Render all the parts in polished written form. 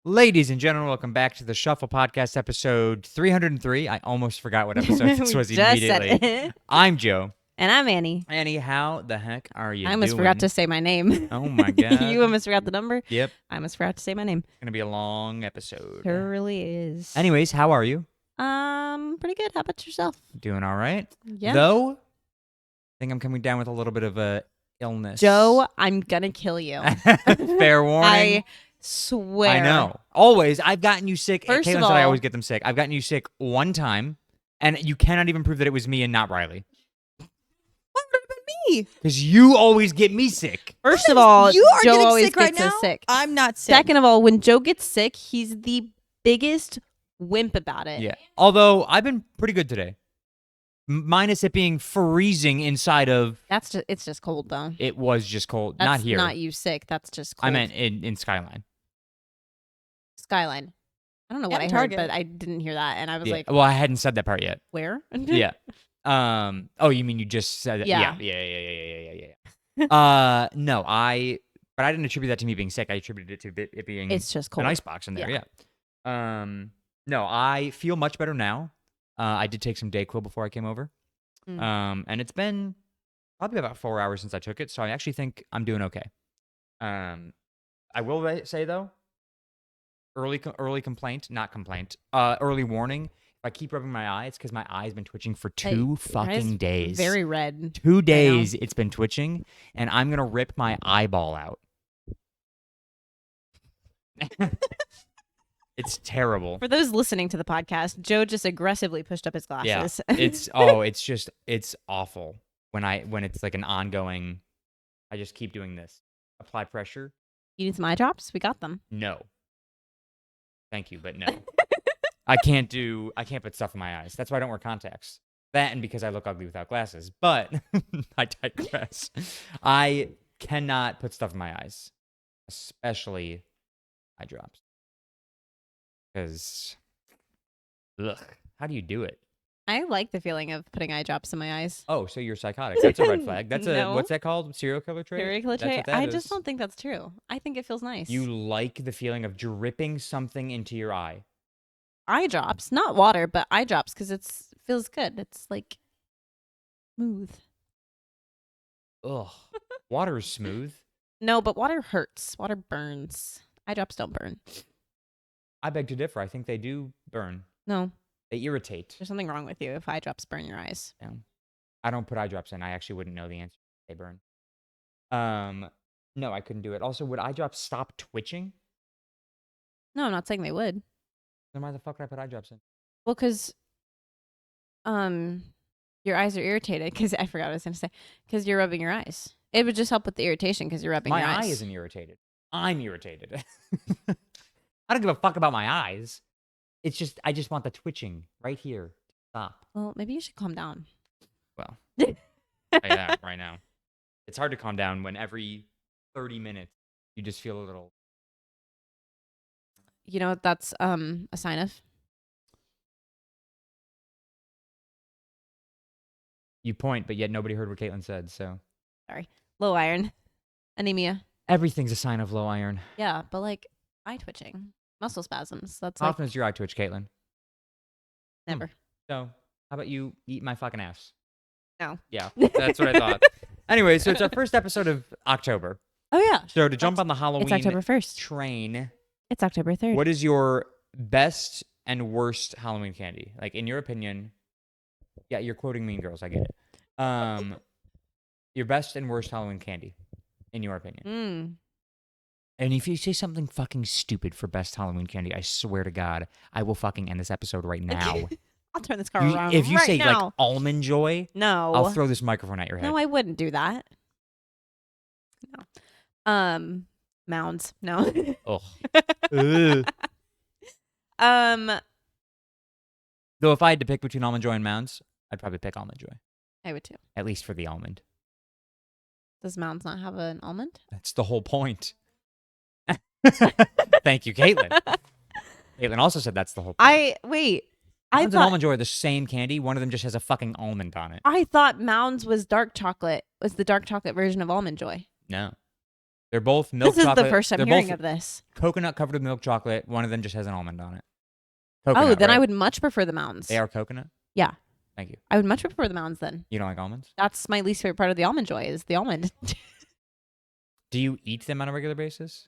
Ladies and gentlemen, welcome back to the Shuffle Podcast, episode 303. I almost forgot what episode this We was just said immediately. it. I'm Joe. And I'm Annie. Annie, how the heck are you I almost doing? forgot to say my name. Oh my god. You almost forgot the number. Yep. I almost forgot to say my name. It's going to be a long episode. It really is. Anyways, how are you? Pretty good. How about yourself? Doing all right? Yeah. Though, I think I'm coming down with a little bit of a illness. Joe, I'm gonna kill you. Fair warning. I swear. I know. Always. I've gotten you sick. First Caitlin of said I all- always get them sick. I've gotten you sick one time, and you cannot even prove that it was me and not Riley. What would have been me? Because you always get me sick. First of all, You are Joe getting always sick right gets us now. sick. I'm not sick. Second of all, when Joe gets sick, he's the biggest wimp about it. Yeah. Although I've been pretty good today. Minus it being freezing inside of. It's just cold though. It was just cold. That's not here. Not you sick. That's just cold. I meant in Skyline. Skyline. I don't know what At I heard, Target. but I didn't hear that, and I was Yeah. like, Well, I hadn't said that part yet. "Where?" Yeah. Oh, you mean you just said it? Yeah. Yeah. No, but I didn't attribute that to me being sick. I attributed it to it being It's just cold. an icebox in there. Yeah. No, I feel much better now. I did take some Dayquil before I came over. Mm. And it's been probably about 4 hours since I took it, so I actually think I'm doing okay. I will say though, early complaint, not complaint, early warning. If I keep rubbing my eye, it's because my eye's been twitching for two fucking days. Very red. 2 days it's been twitching, and I'm gonna rip my eyeball out. It's terrible. For those listening to the podcast, Joe just aggressively pushed up his glasses. Yeah, it's awful when it's like an ongoing. I just keep doing this. Apply pressure. You need some eye drops? We got them. No. Thank you, but no. I can't put stuff in my eyes. That's why I don't wear contacts. That and because I look ugly without glasses. But I digress. I cannot put stuff in my eyes, especially eye drops. Because, how do you do it? I like the feeling of putting eye drops in my eyes. Oh, so you're psychotic. That's a red flag. That's No. what's that called? Serial killer trait? Very killer That's trait. what that I is. just don't think that's true. I think it feels nice. You like the feeling of dripping something into your eye. Eye drops, not water, but eye drops because it feels good. It's like smooth. Ugh. Water is smooth. No, but water hurts. Water burns. Eye drops don't burn. I beg to differ. I think they do burn. No, They irritate. there's something wrong with you if eye drops burn your eyes. Yeah. I don't put eye drops in. I actually wouldn't know the answer. They burn. No, I couldn't do it. Also, would eye drops stop twitching? No, I'm not saying they would. Then why the fuck would I put eye drops in? Well, because your eyes are irritated. Because I forgot what I was going to say. Because you're rubbing your eyes. It would just help with the irritation because you're rubbing My your eye eyes. isn't irritated. I'm irritated. I don't give a fuck about my eyes. It's just I just want the twitching right here. Stop. Well, maybe you should calm down. Well, yeah, right now. It's hard to calm down when every 30 minutes you just feel a little. You know what that's a sign of? You point, but yet nobody heard what Caitlin said. So Low iron, anemia. everything's a sign of low iron. Yeah, but like eye twitching, muscle spasms. That's How like often is your eye twitch, Caitlin? never. So how about you eat my fucking ass? No. Yeah, that's what I thought. Anyway, so it's our first episode of October. Oh yeah, So to jump on the Halloween it's October 1st. train, It's October 3rd. what is your best and worst Halloween candy? Like in your opinion? Yeah, you're quoting Mean Girls. I get it. Your best and worst Halloween candy, in your opinion. Mm. And if you say something fucking stupid for best Halloween candy, I swear to God, I will fucking end this episode right now. I'll turn this car around. If you right say now. like Almond Joy, no, I'll throw this microphone at your head. no, I wouldn't do that. No. Mounds. No. Ugh. Ugh. Though if I had to pick between Almond Joy and Mounds, I'd probably pick Almond Joy. I would too. At least for the almond. Does Mounds not have an almond? That's the whole point. Thank you, Caitlin. Caitlin also said that's the whole point. Wait. Mounds and Almond Joy are the same candy. One of them just has a fucking almond on it. I thought Mounds was dark chocolate. Was the dark chocolate version of Almond Joy? No. They're both milk This is chocolate. the first time They're hearing both of this. coconut covered with milk chocolate. One of them just has an almond on it. Oh, Coconut, then I right? would much prefer the mounds. They are coconut? Yeah. Thank you. I would much prefer the mounds then. You don't like almonds? That's my least favorite part of the almond joy is the almond. Do you eat them on a regular basis?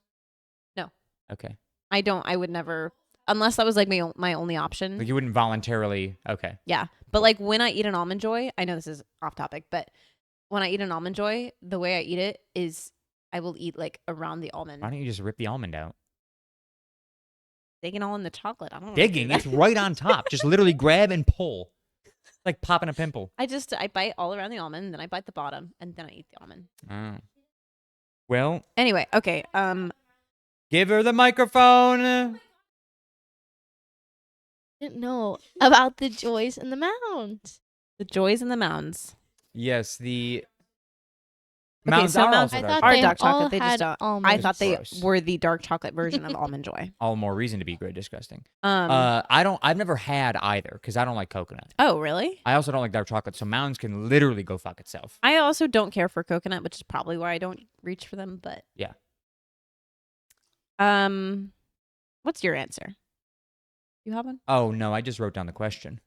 No. Okay. I don't. I would never, unless that was like my only option. Like you wouldn't voluntarily. Okay. Yeah. But like when I eat an almond joy, I know this is off topic, but when I eat an almond joy, the way I eat it is I will eat like around the almond. Why don't you just rip the almond out? Digging all in the chocolate. I don't know. Digging. It's right on top. Just literally grab and pull. Like popping a pimple. I bite all around the almond, then I bite the bottom, and then I eat the almond. Oh. Well, Anyway, okay. give her the microphone. Didn't know about the joys and the mounds. The joys and the mounds. Yes, the Okay, mounds so are mounds- also I dark thought Are they dark all chocolate, they just had don't- almonds. I thought they Gross. were the dark chocolate version of almond joy. all more reason to be great disgusting. Um. I've never had either because I don't like coconut. Oh, really? I also don't like dark chocolate, so mounds can literally go fuck itself. I also don't care for coconut, which is probably why I don't reach for them. But Yeah. What's your answer? You have one? Oh no, I just wrote down the question.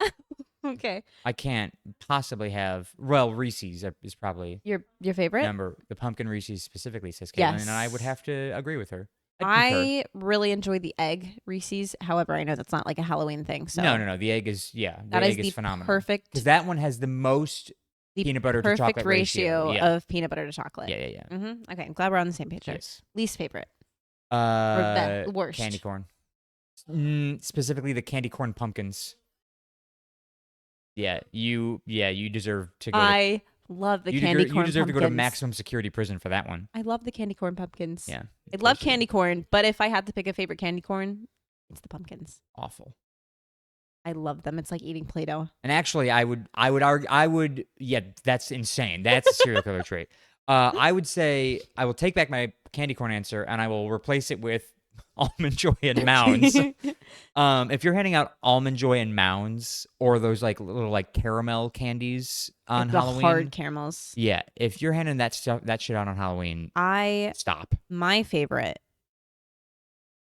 Okay. I can't possibly have. Well, Reese's is probably Your favorite? number. The pumpkin Reese's specifically says Caitlin, and I would Yes. have to agree with her. I'd concur. I really enjoy the egg Reese's. However, I know that's not like a Halloween thing. So No. The egg is The that egg is is the phenomenal. perfect, Because that one has the most the peanut butter to perfect chocolate ratio Yeah. of peanut butter to chocolate. Yeah. Mm-hmm. Okay, I'm glad we're on the same page. Here. Yes. Least favorite. Worst. Candy corn. Specifically the candy corn pumpkins. Yeah, you deserve to go. I love the candy corn You deserve to go to pumpkins. maximum security prison for that one. I love the candy corn pumpkins. Yeah. I of love course you do. candy corn, but if I had to pick a favorite candy corn, it's the pumpkins. Awful. I love them. It's like eating Play-Doh. And actually, I would argue. Yeah, that's insane. That's a serial killer trait. I would say I will take back my candy corn answer and I will replace it with almond joy and mounds. If you're handing out almond joy and mounds or those like little like caramel candies on Like the Halloween, hard caramels. yeah, if you're handing that shit out on Halloween, stop. My favorite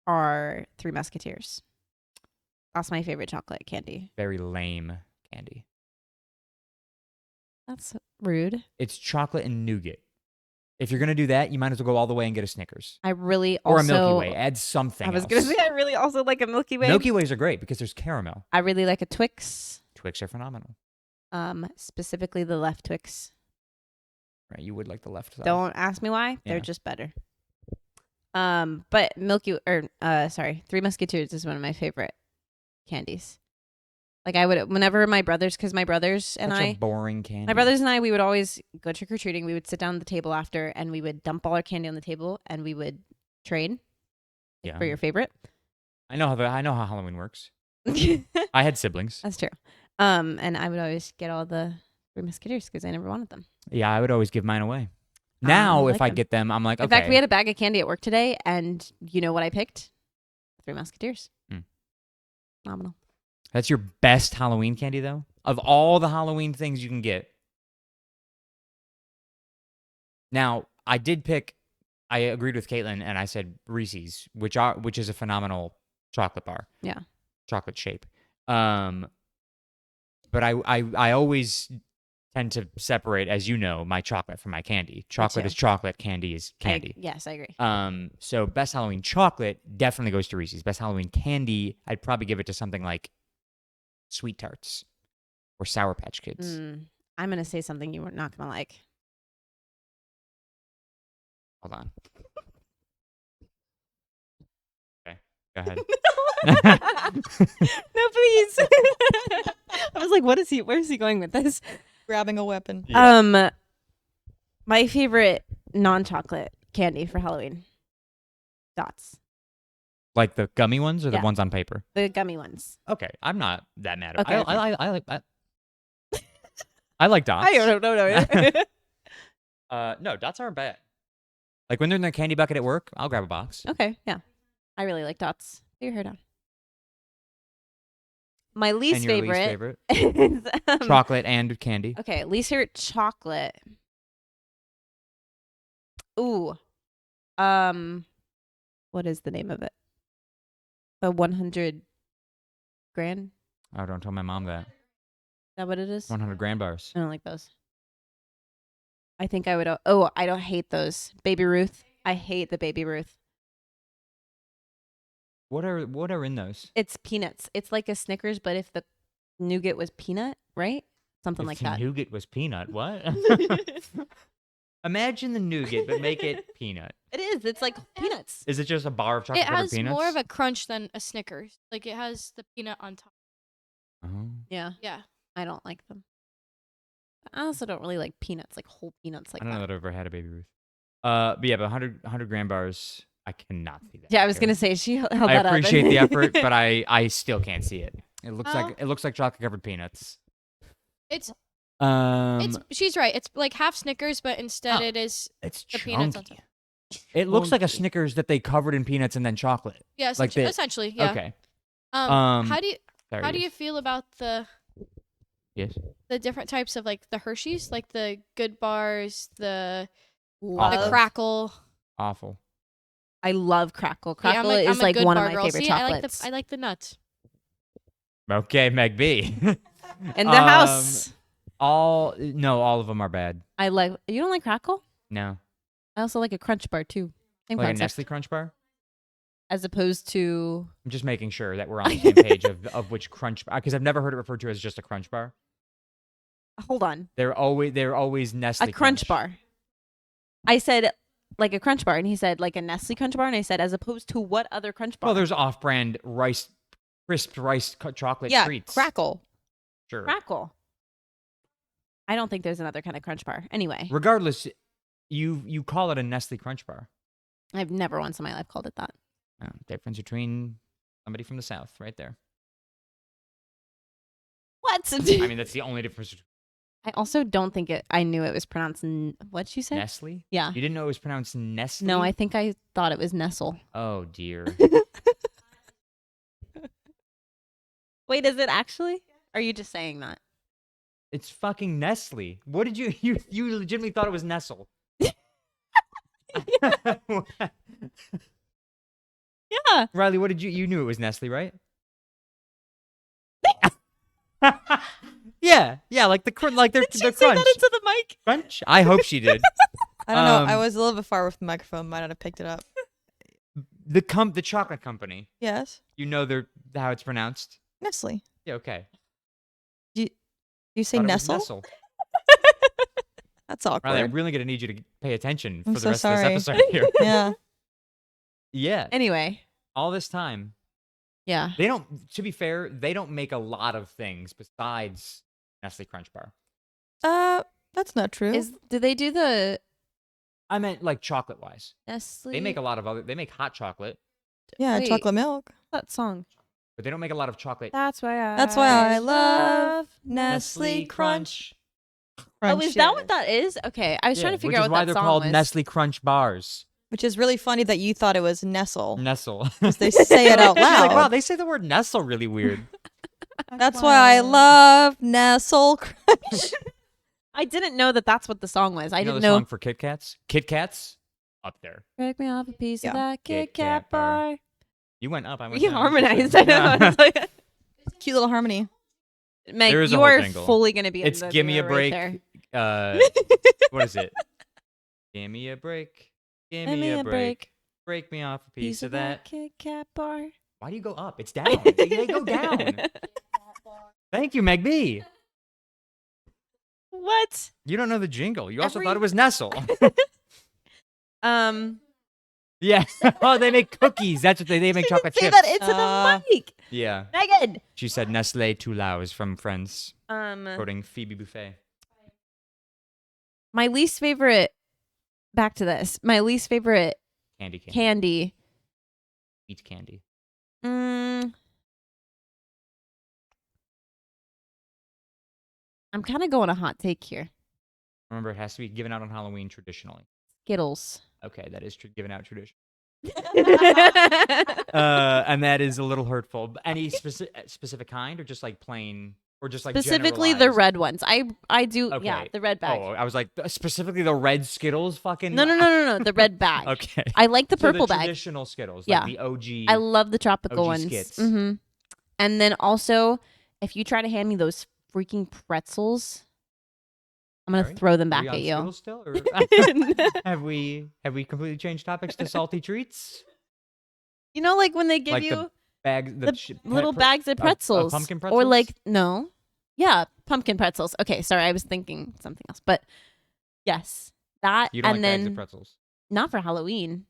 are Three Musketeers. That's my favorite chocolate candy. Very lame candy. That's rude. It's chocolate and nougat. If you're gonna do that, you might as well go all the way and get a Snickers I really or also a Milky Way. Add something. I was else. gonna say I really also like a Milky Way. Milky Ways are great because there's caramel. I really like a Twix. Twix are phenomenal. Specifically the left Twix. Right, you would like the left side. Don't ask me why. Yeah. They're just better. But Three Musketeers is one of my favorite candies. Like I would, whenever my brothers, because my brothers and Such a I, boring candy. my brothers and I, we would always go trick or treating. We would sit down at the table after, and we would dump all our candy on the table, and we would trade Yeah. for your favorite. I know how Halloween works. That's I had siblings. true. And I would always get all the Three Musketeers because I never wanted them. Yeah, I would always give mine away. Now, like if I them. get them, I'm like, okay. In fact, we had a bag of candy at work today, and you know what I picked? Three Musketeers. Mm. Phenomenal. That's your best Halloween candy, though? Of all the Halloween things you can get. Now, I agreed with Caitlin, and I said Reese's, which is a phenomenal chocolate bar. Yeah. Chocolate shape. But I always tend to separate, as you know, my chocolate from my candy. Chocolate too. is chocolate, candy is candy. Yes, I agree. So best Halloween chocolate definitely goes to Reese's. Best Halloween candy, I'd probably give it to something like Sweet Tarts or Sour Patch Kids. I'm going to say something you were not going to like. Hold on. Okay, go ahead. No, please. I was like, where is he going with this? Grabbing a weapon. My favorite non-chocolate candy for Halloween. Dots. Like the gummy ones or the Yeah. ones on paper? The gummy ones. Okay, I'm not that mad at Okay, it. I like I like dots. I don't know. No, dots aren't bad. Like when they're in the candy bucket at work, I'll grab a box. Okay, yeah. I really like dots. Put your hair down. My least And your favorite, least favorite? is Chocolate and candy. okay, least favorite chocolate. Ooh. What is the name of it? The 100 grand? Is Oh, don't tell my mom that. that what it is? 100 grand bars. I don't like those. I think I would. Oh, I don't hate those. Baby Ruth. I hate the Baby Ruth. What are in those? It's peanuts. It's like a Snickers, but if the nougat was peanut, right? Something If like the that. nougat was peanut. What? Imagine the nougat, but make it peanut. It is. It's like peanuts. Is it just a bar of chocolate It covered has peanuts? more of a crunch than a Snickers. Like it has the peanut on top. Oh. Yeah, Yeah. I don't like them. I also don't really like peanuts, like whole peanuts like I don't know that. that I've ever had a Baby Ruth. But yeah, but 100 grand bars. I cannot see that. Yeah, I was here. gonna say she held I that up. appreciate the effort, but I still can't see it. It looks Oh. like chocolate covered peanuts. It's It's she's right. It's like half Snickers, but instead Oh. it is it's the peanuts on chunky. top. It looks like a Chunky. Snickers that they covered in peanuts and then chocolate. Yeah, Like essentially, the- essentially yeah. Okay. How do you There how it do you is. feel about the Yes. different types of like the Hershey's, like the Good Bars, the Love. Crackle? Awful. I love Crackle. Yeah, Crackle I'm is a like Good one Bar of my girl. favorite See, chocolates. I like the nuts. Okay, Meg B. In the house. All of them are bad. I like. You don't like Crackle? No. I also like a Crunch Bar too. Same Like a concept. Nestle Crunch bar? As opposed to I'm just making sure that we're on the same page of which crunch bar, because I've never heard it referred to as just a crunch bar. hold on, They're always Nestle a Crunch Bar. I said like a Crunch Bar, and he said like a Nestle Crunch Bar, and I said as opposed to what other Crunch Bar? Well, there's off-brand crisped rice chocolate Yeah, treats. Crackle. Sure. Crackle. I don't think there's another kind of Crunch Bar. Anyway, Regardless, you call it a Nestle Crunch Bar. I've never once in my life called it that. Difference between somebody from the South, right there. What? I mean, that's the only difference between I also don't think it. I knew it was pronounced. What'd you say? Nestle. Yeah. You didn't know it was pronounced Nestle? No, I think I thought it was Nestle. Oh dear. Wait, is it actually? Or are you just saying that? It's fucking Nestle. What did you legitimately thought it was Nestle? Yeah. Riley, what did you knew it was Nestle, right? yeah, like the like Did the she say crunch. that into the mic? Crunch. I hope she did. I don't know. I Um, was a little bit far with the microphone. Might not have picked it up. The chocolate company. Yes. You know how it's pronounced. Nestle. Yeah, okay. You say Thought it was Nestle? That's Riley, I'm awkward. really gonna need you to pay attention I'm for the so rest sorry. of this episode here. Yeah. Yeah. Anyway, All this time, yeah. they don't. To be fair, they don't make a lot of things besides Nestle Crunch Bar. That's not true. Do they do the I meant like chocolate wise. Nestle? They make a lot of other. They make hot chocolate, Yeah, Wait. chocolate milk. that song. but they don't make a lot of chocolate. That's why That's why I love Nestle Crunch. Oh, is that what that is? Okay, I was trying to figure out which is what why that they're song called was. Nestle Crunch Bars. Which is really funny that you thought it was Nestle. Nestle. Because they say it out She's like, wow, loud. they say the word Nestle really weird. That's why I love Nestle Crunch. I didn't know that that's what the song was. I You know didn't the know. song for Kit Kats? Kit Kats? Up there. Break me off a piece Yeah. of that Kit Kit Kat Kat bar. bar. You went up. I went We down. harmonized. I know. Yeah. It's like- Cute little harmony. Meg, There is a you whole are jingle. fully going to be in It's the Gimme a mirror right Break. there. What is it? Give me a break. Give me a break. Break me off a piece of that. Kit Kat bar. Why do you go up? It's down. They go down. Thank you, Meg B. What? You don't know the jingle. You also Every- thought it was Nestle. Yeah. Oh, they make cookies. That's what they make chocolate say chips. that into Uh, the mic. Yeah. Megan. She said Nestle Toulaus from Friends, Uh. quoting Phoebe Buffet. My least favorite. Back to this. My least favorite Candy. candy. Eat candy. I'm kind of going a hot take here. Remember, it has to be given out on Halloween traditionally. Skittles. Okay, that is given out tradition. And that is a little hurtful. Any specific kind, or just like plain or just like Specifically the generalized? red ones. I do. Yeah, Okay. the red bag. Oh, I was like specifically the red Skittles. Fucking No. The red bag. Okay. I like the So purple the bag. traditional Skittles, Yeah. like the OG. I love the tropical OG ones. skits. Mm-hmm. And then also, if you try to hand me those freaking pretzels, I'm gonna Sorry? throw them Are back we at on you. Skittles still, or have we completely changed topics to salty treats? You know, like when they give Like you the bags, the little bags of of pretzels, pumpkin or pretzels? like no, yeah, pumpkin pretzels. Okay, sorry, I was thinking something else, but yes, that, You don't and like bags then of pretzels. not for Halloween,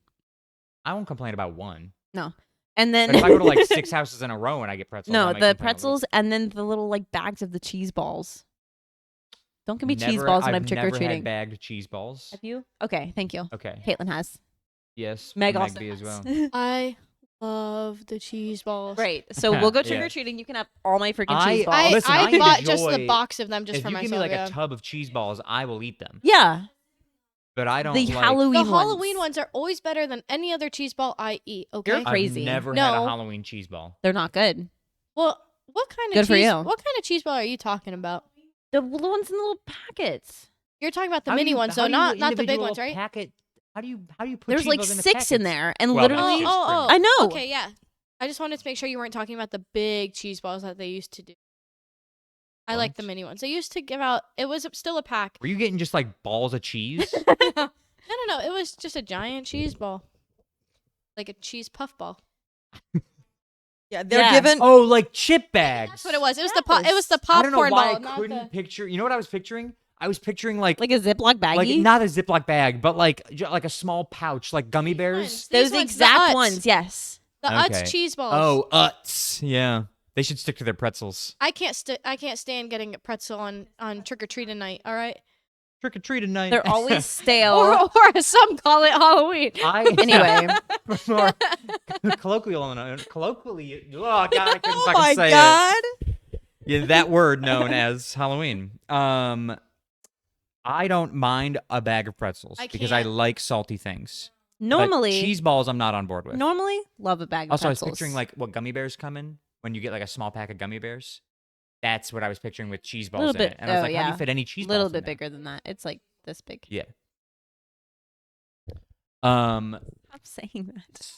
I won't complain about one. and then But if I go to like 6 houses in a row and I get pretzels, I no, might the complain a little. pretzels, and then the little like bags of the cheese balls. Don't give me cheese Never- balls when I've I'm trick or never had treating. bagged cheese balls. Have you? Okay, thank you. Okay. Caitlin has. Yes. Meg Meg also B has. as well. I love the cheese balls. Great. So we'll go Yeah. trick or treating. You can have all my freaking I- cheese balls. I, Listen, I I bought just the enjoy- box of them just If for you myself. give me like yeah. a tub of cheese balls, I will eat them. Yeah, But I don't the like. Halloween The ones. Halloween ones are always better than any other cheese ball I eat. Okay. You're crazy. I've never had No. a Halloween cheese ball. They're not good. Well, what kind of Good for cheese? you. What kind of cheese ball are you talking about? The little ones in the little packets. You're talking about the How do mini you- ones, how so do you not the big individual ones, right? Packet. How do you put There's cheese like balls into 6 in packets? there, and Well, that's literally, just Oh, I know. Okay, yeah. I just wanted to make sure you weren't talking about the big cheese balls that they used to do. I like the What? mini ones. They used to give out. It was still a pack. Were you getting just like balls of cheese? No. It was just a giant cheese ball, like a cheese puff ball. Yeah, they're Yeah. given. Oh, like chip bags. That's what it was. It was the It was the I don't know popcorn why ball, I not couldn't the. picture. You know what I was picturing? I was picturing like like a Ziploc baggie. like not a Ziploc bag, but like like a small pouch, like gummy bears. These Those ones, the exact Utz. ones. Yes. The Okay. Utz cheese balls. Oh, Utz. Yeah, they should stick to their pretzels. I can't stand getting a pretzel on trick or treat night. All right. Trick or treat tonight. They're always stale. Or as some call it Halloween. Anyway, more colloquially. Oh God, I couldn't Oh fucking my say it. god! Yeah, that word known as Halloween. I don't mind a bag of pretzels I because I can't. like salty things. But normally, cheese balls, I'm not on board with. love a bag of Also, I was pretzels. picturing like what gummy bears come in when you get like a small pack of gummy bears. That's what I was picturing with cheese balls Little in it. bit- And I was oh, like, how do yeah. you fit any cheese a little balls in bit there? bigger than that. It's like this big. Yeah. Stop saying that.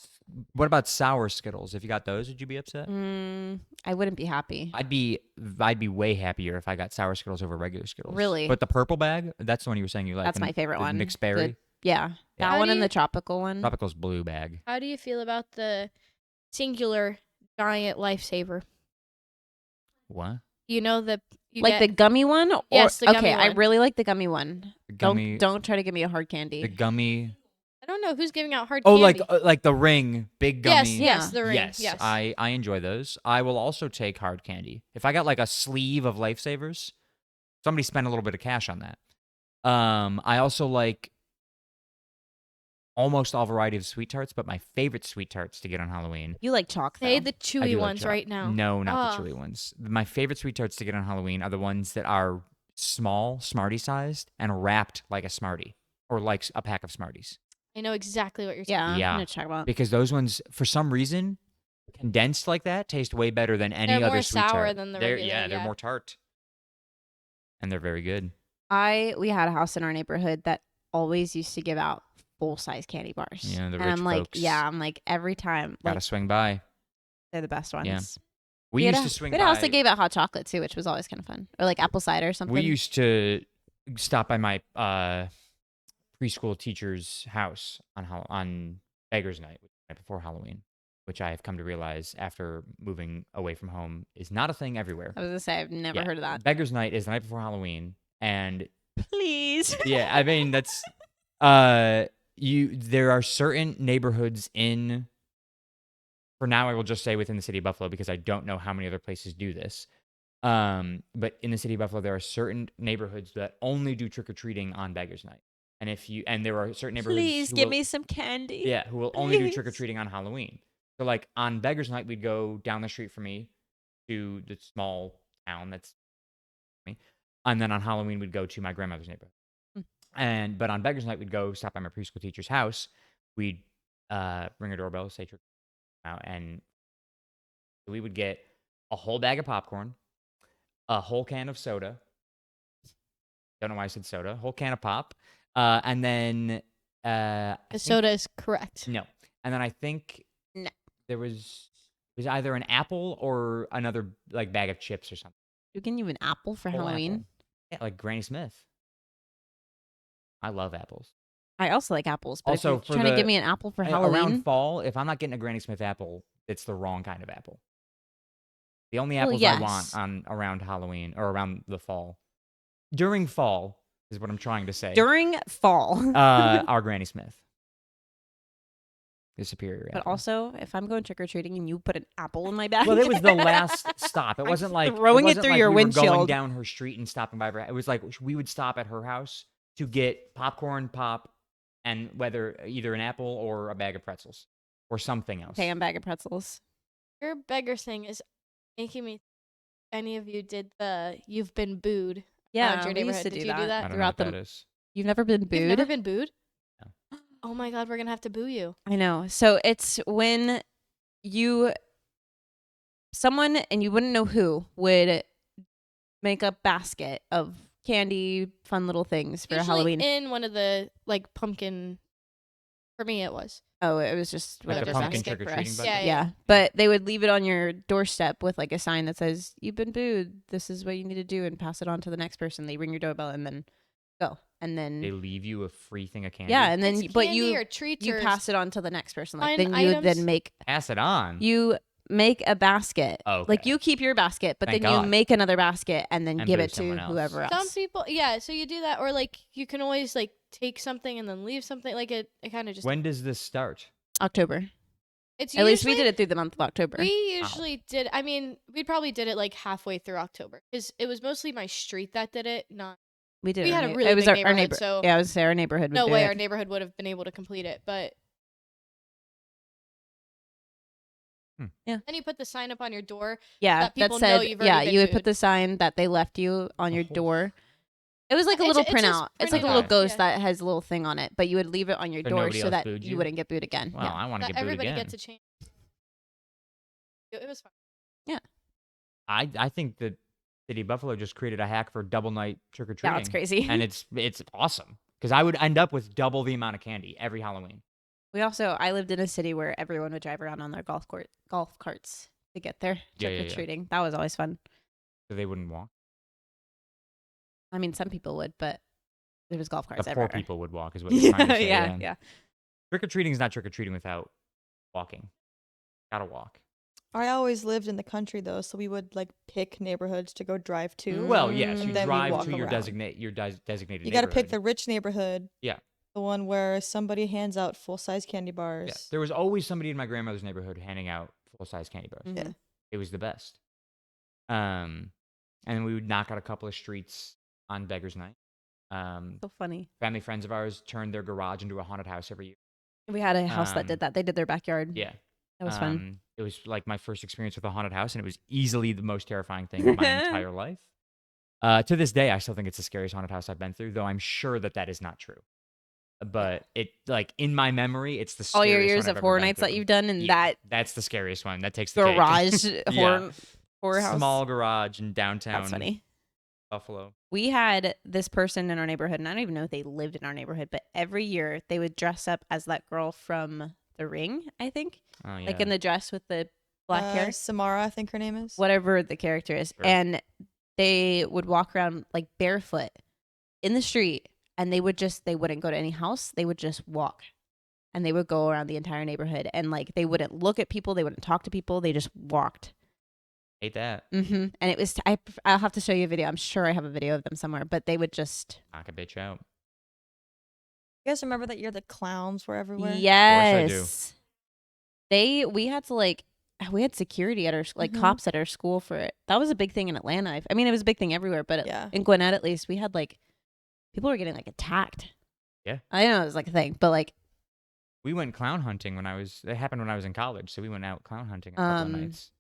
What about sour Skittles? If you got those, would you be upset? I wouldn't be happy. I'd be way happier if I got sour Skittles over regular Skittles. Really? But the purple bag, that's the one you were saying you like. That's and my favorite the one. Mixed berry. The- yeah, Yeah. that How one do and you- the tropical one. Tropical's blue bag. How do you feel about the singular giant lifesaver? What? You know the Like the gummy one? Or, Yes, the okay, gummy I one. really like the gummy one. The gummy. Don't try to give me a hard candy. The gummy. I don't know who's giving out hard Oh, candy. like the ring, big yes, gummy. yes, Yeah. the ring. Yes, I enjoy those. I will also take hard candy. If I got like a sleeve of Lifesavers, somebody spent a little bit of cash on that. I also like almost all variety of sweet tarts, but my favorite sweet tarts to get on Halloween. You like chalk though. Say the I chewy do like ones chocolate. right now. No, not Ugh. the chewy ones. My favorite sweet tarts to get on Halloween are the ones that are small, Smartie sized, and wrapped like a Smartie or like a pack of Smarties. I know exactly what you're saying. Yeah, Yeah. I'm gonna check about. Because those ones, for some reason, condensed like that, taste way better than any They're other more sweet sour tart. than the they're, regular, they're yeah. more tart, and they're very good. We had a house in our neighborhood that always used to give out full size candy bars. Yeah, the and rich I'm like, folks. yeah, I'm like every time, Gotta like swing by. they're the best ones. Yeah. We had used a, to swing we had by. a house that gave out hot chocolate too, which was always kind of fun, or like apple cider or something. We used to stop by my preschool teacher's house on Beggars Night, right before Halloween, which I have come to realize after moving away from home is not a thing everywhere. I was gonna say I've never Yeah. heard of that. Beggars Night is the night before Halloween, and Please. yeah, I mean that's there are certain neighborhoods in, for now I will just say within the city of Buffalo because I don't know how many other places do this. But in the city of Buffalo there are certain neighborhoods that only do trick or treating on Beggars Night. And there are certain neighborhoods Please who give will- me some candy. yeah, who will only do Please. trick or treating on Halloween. So like on Beggars Night we'd go down the street from me to the small town that's me. And then on Halloween we'd go to my grandmother's neighborhood. But on Beggars Night, we'd go stop by my preschool teacher's house. We'd ring a doorbell, say trick out, and we would get a whole bag of popcorn, a whole can of soda. Don't know why I said soda. Whole can of pop. And then I The think- soda is correct. No. And then I think No. there was either an apple or another like bag of chips or something. You can you an apple for Whole Halloween. apple. Yeah, like Granny Smith. I love apples. I also like apples, but Also, if for you're trying to give the- me an apple for Around Halloween, fall, if I'm not getting a Granny Smith apple, it's the wrong kind of apple. The only Well, apples I want yes. on around Halloween or around the fall, during fall is what I'm trying to say. during fall. Are Granny Smith. The superior But apple. also, if I'm going trick or treating and you put an apple in my bag, Well, it was the last stop. It I'm wasn't like throwing it wasn't through like your we were going windshield. down her street and stopping by her. It was like we would stop at her house to get popcorn, pop, and whether either an apple or a bag of pretzels or something else. okay, a bag of pretzels. Your beggar thing is making me. Any of you did the "You've been booed"? Yeah, around your we used neighborhood. to Did do you do that. I don't know throughout what the. that is. You've never been booed? You've never been booed? No. Oh my god, we're gonna have to boo you. I know. So it's when someone, and you wouldn't know who, would make a basket of candy, fun little things for Usually Halloween. in one of the like pumpkin. For me, it was. Oh, it was just Like whatever the pumpkin basket for trick-or-treating us. bucket? Yeah, Yeah, but they would leave it on your doorstep with like a sign that says "You've been booed. This is what you need to do," and pass it on to the next person. They ring your doorbell and then go, and then They leave you a free thing of candy. yeah, and then It's but candy you or treats you or pass it on to the next person. Like fun then you items. then make pass it on. you make a basket. Oh, Like okay. you keep your basket, but Thank then God. you make another basket and then And give boo it to someone else. whoever Some else. people, yeah. So you do that, or like you can always like take something and then leave something. Like it kind of just. When does this start? October. It's At least we usually- did it through the month of October. We usually did. I mean, we probably did it like halfway through October because it was mostly my street that did it. Not We did. we it had our a neigh- really it was big our neighborhood, neighbor. so- yeah, I was say our neighborhood. Would no do way it. our neighborhood would have been able to complete it. But Yeah. then you put the sign up on your door. Yeah, that that people know said, you've yeah, already been you would put booed. the sign that they left you on your Oh. door. It was like a It's little ju- it's just printout. It's like a printed little out. ghost Yeah. that has a little thing on it, but you would leave it on your So door nobody so else that booed you you? wouldn't get booed again. Wow, Yeah. I want to That get booed everybody again. gets a change. It was fun. I think that City of Buffalo just created a hack for double night trick or treating. Yeah, it's crazy. And it's awesome because I would end up with double the amount of candy every Halloween. I lived in a city where everyone would drive around on their golf carts to get their Yeah, trick yeah, or yeah. treating. That was always fun. So they wouldn't walk. I mean, some people would, but there was golf carts The poor everywhere. people would walk is what you're trying to say. yeah. Trick or treating is not trick or treating without walking. Gotta walk. I always lived in the country though, so we would like pick neighborhoods to go drive to. Well, yes, you And then we drive walk to your around. designated. You got to pick the neighborhood. rich neighborhood. Yeah. The one where somebody hands out full size candy bars. Yeah, there was always somebody in my grandmother's neighborhood handing out full size candy bars. Mhm. Yeah. It was the best. And then we would knock out a couple of streets on Beggars Night. So funny. Family friends of ours turned their garage into a haunted house every year. We had a house that Um, did that. They did their backyard. Yeah. That was fun. It was like my first experience with a haunted house, and it was easily the most terrifying thing of my entire life. To this day, I still think it's the scariest haunted house I've been through, though I'm sure that that is not true. But it, like, in my memory, it's the All scariest your one years I've of ever horror been nights that through. you've done in Yeah, that that's the scariest one. That takes the cake. garage Yeah. horror house. Small garage in downtown That's funny. Buffalo. We had this person in our neighborhood, and I don't even know if they lived in our neighborhood, but every year they would dress up as that girl from The Ring, I think. Oh, yeah. Like in the dress with the black hair. Samara, I think her name is. Whatever the character is. Sure. And they would walk around like barefoot in the street, and they wouldn't go to any house. They would just walk. And they would go around the entire neighborhood, and like they wouldn't look at people, they wouldn't talk to people, they just walked. Hate that. And it was I'll have to show you a video. I'm sure I have a video of them somewhere, but they would just Knock a bitch out. You guys remember that year the clowns were everywhere? yes. We had to we had security at our Mhm. cops at our school for it. That was a big thing in Atlanta. I mean, it was a big thing everywhere, but Yeah. in Gwinnett at least we had people were getting attacked. Yeah. I know it was a thing, but We went clown hunting it happened when I was in college, so we went out clown hunting a couple of nights.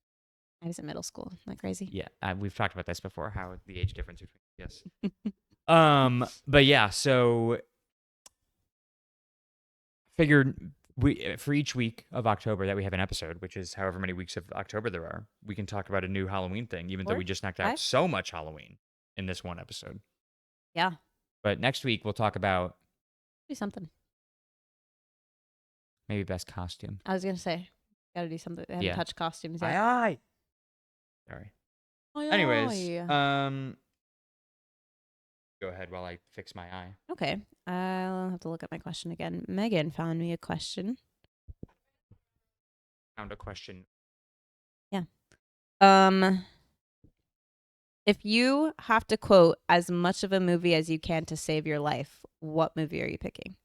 I was in middle school. Isn't that crazy? Yeah, we've talked about this before, how the age difference between yes. But yeah, so figured we for each week of October that we have an episode, which is however many weeks of October there are, we can talk about a new Halloween thing, even though 4, we just knocked out 5? so much Halloween in this one episode. Yeah, But next week we'll talk about do something. maybe best costume. I was gonna say, gotta do something. I haven't Yeah. touched costumes yet. Aye. Sorry. Anyways, go ahead while I fix my eye. Okay, I'll have to look at my question again. Megan found me a question. Found a question. If you have to quote as much of a movie as you can to save your life, what movie are you picking?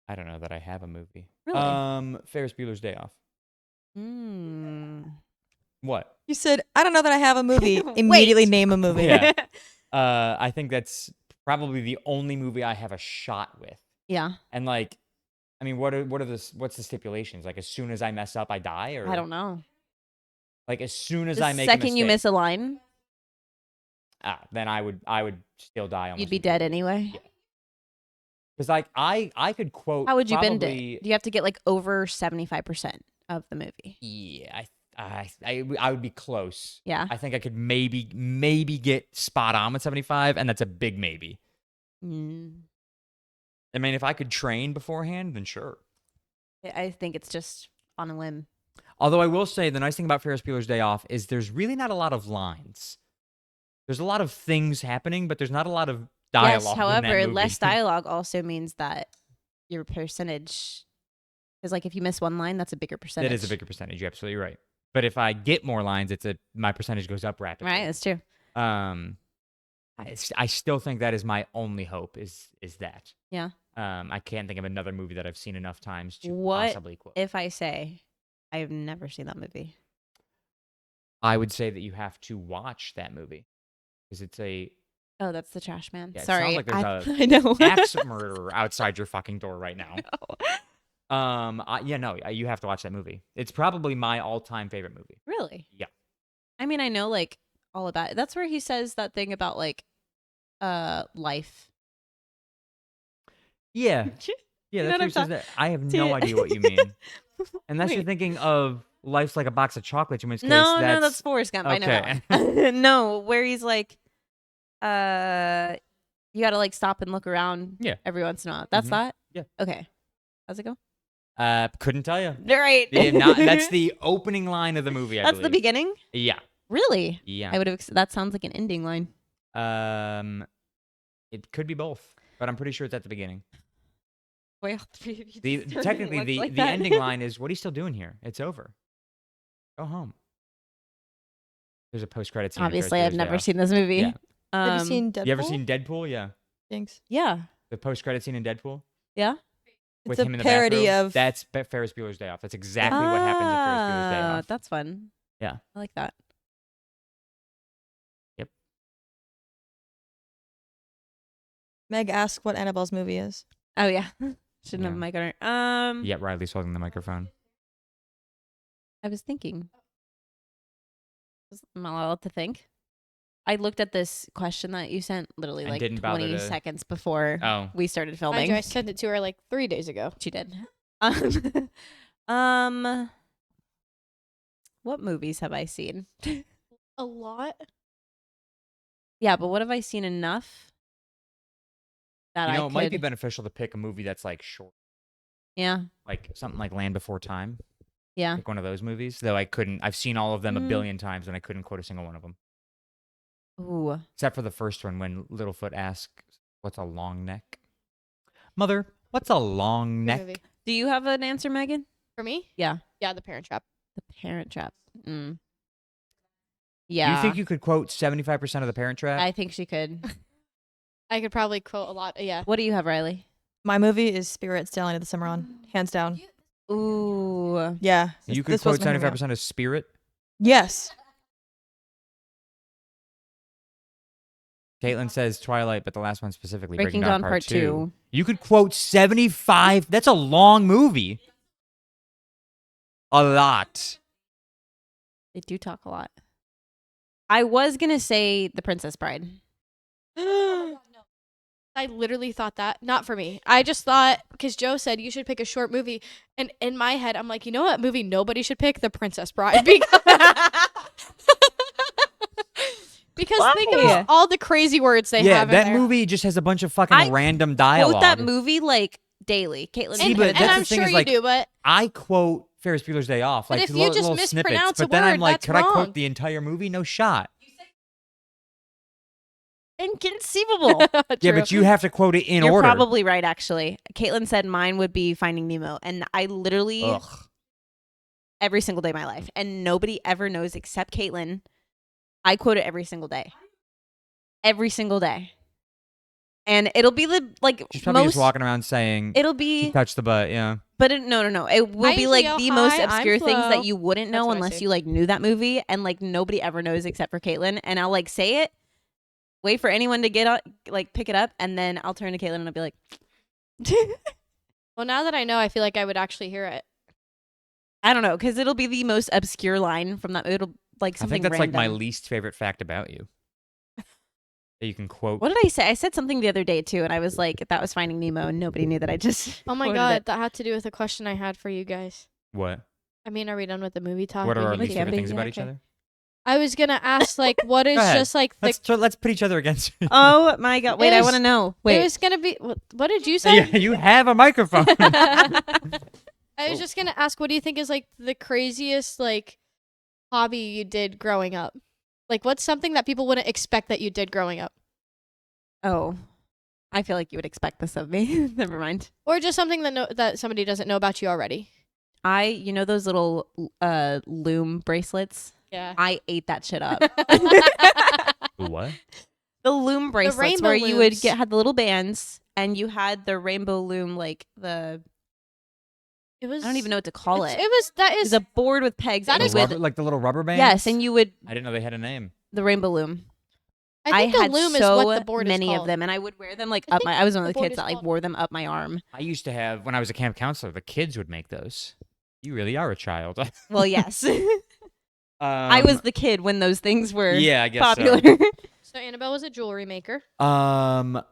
I don't know that I have a movie. Really? Ferris Bueller's Day Off. What? You said, I don't know that I have a movie. Wait. Immediately name a movie. Yeah. I think that's probably the only movie I have a shot with. Yeah, And like, I mean, what's the stipulations? Like, as soon as I mess up, I die, or I don't know. like as soon as The I make a second you mistake, miss a line, then I would still die. Almost you'd be dead immediately. anyway. Yeah. Because like I could quote. How would you bend probably- it? Do you have to get like over 75% of the movie? Yeah, I would be close. Yeah. I think I could maybe get spot on with 75, and that's a big maybe. Mm. I mean, if I could train beforehand, then sure. I think it's just on a whim. Although I will say the nice thing about Ferris Bueller's Day Off is there's really not a lot of lines. There's a lot of things happening, but there's not a lot of dialogue. Yes, in however, that movie. less dialogue also means that your percentage is like if you miss one line, that's a bigger percentage. That is a bigger percentage. You're absolutely right. But if I get more lines, my percentage goes up rapidly. Right, that's true. I still think that is my only hope is that. Yeah. I can't think of another movie that I've seen enough times to What possibly quote. if I say I have never seen that movie? I would say that you have to watch that movie because it's a Oh, that's the trash man. Yeah, it Sorry. sounds like there's I know. axe murderer outside your fucking door right now. No. You have to watch that movie. It's probably my all-time favorite movie. Really? Yeah. I mean, I know like all about it. That's where he says that thing about like life. Yeah. know Yeah, that's what what I'm he says. ta- That. I have no idea what you mean. Unless you're Wait. thinking of Life's Like a Box of Chocolates, in which case No, that's Forrest Gump. I know Okay. that one. No, where he's like, you gotta like stop and look around. Yeah. Every once in a while. That's Mhm. that. Yeah. Okay. How's it go? couldn't tell you. Right. That's the opening line of the movie, I That's the believe. beginning. Yeah. Really? Yeah. I would have. That sounds like an ending line. It could be both, but I'm pretty sure it's at the beginning. Well, Technically, the ending line is, "What are you still doing here? It's over. Go home." There's a post-credit scene. of Obviously, Ferris I've Bueller's Day never Off. seen this movie. Yeah. Have you seen Deadpool? You ever seen Deadpool? Yeah. Jinx. Yeah. The post-credit scene in Deadpool Yeah. with It's him a in the parody bathrobe. of. That's Ferris Bueller's Day Off. That's exactly what happens in Ferris Bueller's Day Off. That's fun. Yeah. I like that. Yep. Meg asked what Annabelle's movie is. Oh yeah. Shouldn't have a Yeah. mic on her. Yeah, Riley's holding the microphone. I was thinking. Am I allowed to think? I looked at this question that you sent literally And like didn't bother 20 to- seconds before Oh. we started Mind filming. you, I sent it to her like 3 days ago. She did. What movies have I seen? A lot. Yeah, but what have I seen enough that You know, I it could? might be beneficial to pick a movie that's like short, Yeah, like something like Land Before Time. yeah. Like one of those movies. Though I've seen all of them a Mm. billion times and I couldn't quote a single one of them. Ooh, Except for the first one when Littlefoot asks, "What's a long neck?" Mother, what's a long Good neck? movie. do you have an answer, Megan? For me? Yeah, Yeah, The Parent Trap. The Parent Trap. Mm. Do Yeah, you think you could quote 75% of the Parent Trap? I think she could. I could probably quote a lot. Yeah. What do you have, Riley? My movie is Spirit, Stallion of the Summer on, hands down. Ooh, Yeah. you could this was quote my hero. 75% of Spirit. Yes. Caitlin says Twilight, but the last one specifically, Breaking Dawn Part 2. You could quote 75. That's a long movie. A lot. They do talk a lot. I was gonna say The Princess Bride. I literally thought that. Not for me. I just thought, because Joe said you should pick a short movie. And in my head, I'm like, you know what movie nobody should pick? The Princess Bride. Because think Why? about all the crazy words they Yeah, have in that there. movie just has a bunch of fucking I random dialogue. Quote that movie like daily. Caitlin. See, And, but and that's I'm the thing sure is, you like, do, but I quote Ferris Bueller's Day Off, But like if you just little snippets, mispronounce a but then I'm word, like, that's could I wrong. quote the entire movie? No shot. Inconceivable. Yeah, True. but you have to quote it in You're order. probably right, actually. Caitlin said mine would be Finding Nemo, and I literally Ugh. every single day of my life, and nobody ever knows except Caitlin. I quote it every single day, and it'll be the like She's probably most. just walking around saying, It'll she be, touched the butt, yeah. but no. It will I be usually like go, the most "Hi, I'm obscure things Flo." that you wouldn't That's know what I unless say. you like knew that movie, and like nobody ever knows except for Caitlin. And I'll like say it, wait for anyone to get like pick it up, and then I'll turn to Caitlin and I'll be like. Well, now that I know, I feel like I would actually hear it. I don't know, because it'll be the most obscure line from that. It'll like I something think that's like my random. least favorite fact about you. That you can quote. What did I say? I said something the other day too, and I was like, "That was Finding Nemo," and nobody knew that I just. Oh my quoted god, it. that had to do with a question I had for you guys. What? I mean, are we done with the movie talk? What are We our can least keep favorite it- things yeah, about each okay. other? I was gonna ask, like, what is Go ahead. just like the. Let's put each other against. Oh my god! Wait, It I was- want to know. It Wait. was gonna be. What did you say? Yeah, you have a microphone. I was just gonna ask, what do you think is like the craziest like hobby you did growing up? Like, what's something that people wouldn't expect that you did growing up, Oh, I feel like you would expect this of me. Never mind. or just something that somebody doesn't know about you already? You know those little loom bracelets? Yeah. I ate that shit up. What? The loom bracelets rainbow where you would looms. had the little bands, and you had the rainbow loom, like It was. I don't even know what to call it. It was. That It was is. a board with pegs. That and The is you would, rubber, like the little rubber bands? yes, and you would I didn't know they had a name. the rainbow loom. I think had the loom so is what the board many is called. of them, and I would wear them like I up think my. I was one of the the board kids is that like called- wore them up my arm. I used to have, when I was a camp counselor, the kids would make those. You really are a child. Well, yes, I was the kid when those things were Yeah, I guess popular. So Annabelle was a jewelry maker. so.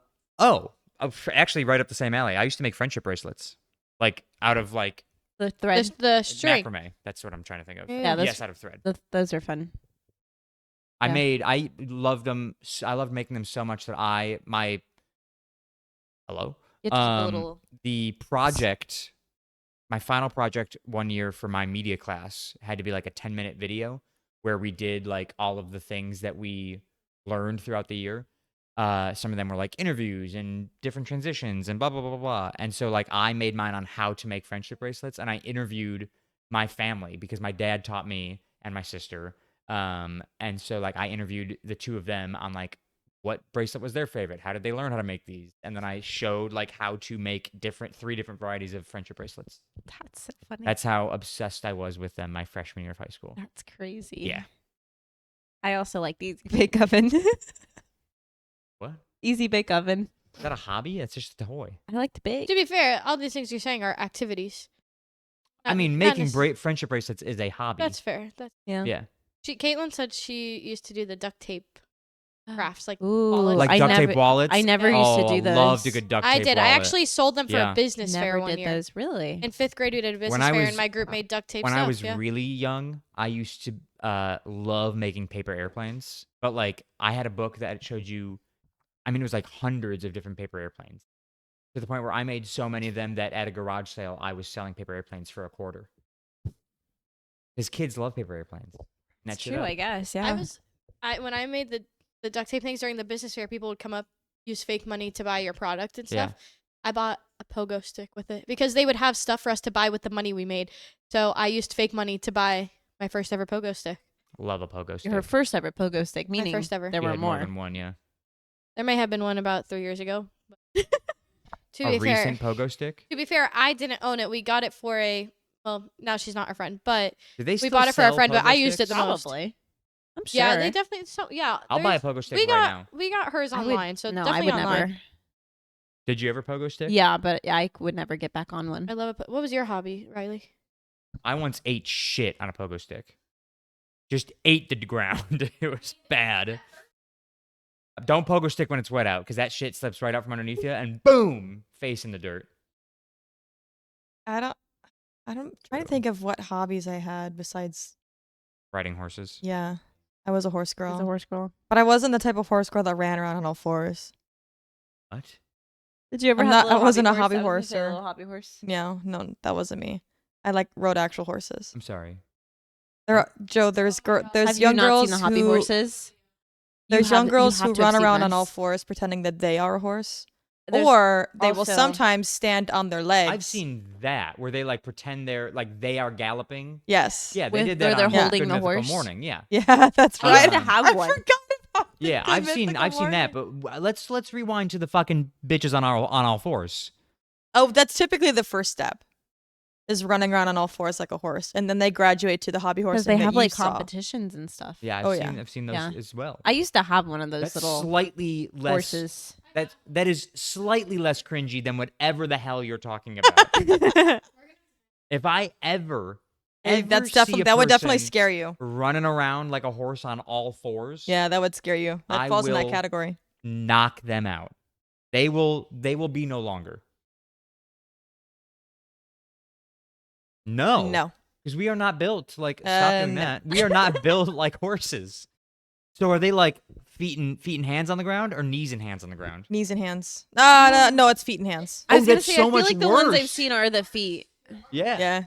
Actually, right up the same alley. I used to make friendship bracelets, like out of like the thread. The string. macrame. That's what I'm trying to think of. Yeah, those- Yes, out of thread. Those are fun. Yeah. I loved them. I loved making them so much that hello? You have to keep a Um, little. The project, my final project one year for my media class had to be like a 10-minute video where we did like all of the things that we learned throughout the year. Some of them were like interviews and different transitions and blah, blah, blah, blah, blah. And so like I made mine on how to make friendship bracelets, and I interviewed my family because my dad taught me and my sister. And so like I interviewed the two of them on like what bracelet was their favorite, how did they learn how to make these, and then I showed like how to make three different varieties of friendship bracelets. That's so funny. That's how obsessed I was with them my freshman year of high school. That's crazy. Yeah. I also like the Easy Bake Oven. What? Easy Bake Oven. Is that a hobby? It's just a toy. I like to bake. To be fair, all these things you're saying are activities. I Not- mean, not making necess- friendship bracelets is a hobby. That's fair. That's Yeah. Yeah. Caitlin said she used to do the duct tape crafts, like Ooh, wallets. Like I duct never, tape wallets. I never used to do those. Loved a good duct tape I did. I wallet. actually sold them for Yeah. a business fair Never one did year. those. Really? In 5th grade, we did a business I fair, was- and my group made duct tape when stuff. I was yeah. really young, I used to love making paper airplanes. But like, I had a book that showed you. I mean, it was like hundreds of different paper airplanes, to the point where I made so many of them that at a garage sale, I was selling paper airplanes for $0.25. Because kids love paper airplanes. And It's that shit true, up. I guess. Yeah. When I made the duct tape things during the business fair, people would come up, use fake money to buy your product and Yeah. stuff. I bought a pogo stick with it because they would have stuff for us to buy with the money we made. So I used fake money to buy my first ever pogo stick. Love a pogo stick. Her first ever pogo stick, meaning first ever. there You were had more. than one, yeah. There may have been one about 3 years ago. to A be fair, recent pogo stick. to be fair, I didn't own it. We got it for well, now she's not our friend, but Did they we still bought it for a sell friend, but pogo I used it sticks? the most. Probably. I'm sure. Yeah, they definitely. So yeah, I'll buy a there's- pogo stick we right got now. we got hers I would- online, so no, I definitely would online. never. Did you ever pogo stick? Yeah, but I would never get back on one. I love it. What was your hobby, Riley? I once ate shit on a pogo stick. Just ate the ground. It was bad. Don't pogo stick when it's wet out, because that shit slips right out from underneath you, and boom, face in the dirt. I don't. Trying to think of what hobbies I had besides. Riding horses. Yeah, I was a horse girl. She's a horse girl. But I wasn't the type of horse girl that ran around on all fours. What? Did you ever I'm have not- a little I wasn't a hobby hobby horse? I was gonna say a horse or- little hobby horse. Yeah, no, that wasn't me. I like rode actual horses. I'm sorry. Joe, there's Have young you not girls seen the hobby who horses? there's young girls who run around on all fours. fours pretending that they are a horse, There's or they will also- sometimes stand on their legs. I've seen that where they like pretend they're like they are galloping. Yes. Yeah, they With- did where that they're on holding Good the Mythical horse? Morning. Yeah. Yeah, that's I right. used to have I one. forgot about Yeah, Good I've seen Mythical that, Morning. but let's rewind to the fucking bitches on all fours. Oh, that's typically the first step. Is running around on all fours like a horse, and then they graduate to the hobby horse. Because they that have you like saw. competitions and stuff. Yeah, Oh, yeah. I've seen those Yeah. as well. I used to have one of those That's little slightly less horses. that is slightly less cringy than whatever the hell you're talking about. If I ever That's see definitely a that would definitely person scare you. running around like a horse on all fours, Yeah, that would scare you. That I falls in that will- category. knock them out. They will be no longer. No. Because we are not built like stop doing No. that. We are not built like horses. So are they like feet and hands on the ground or knees and hands on the ground? Knees and hands. No, it's feet and hands. I was gonna that's say, so I feel much like the ones I've worse. seen are the feet. Yeah. Yeah.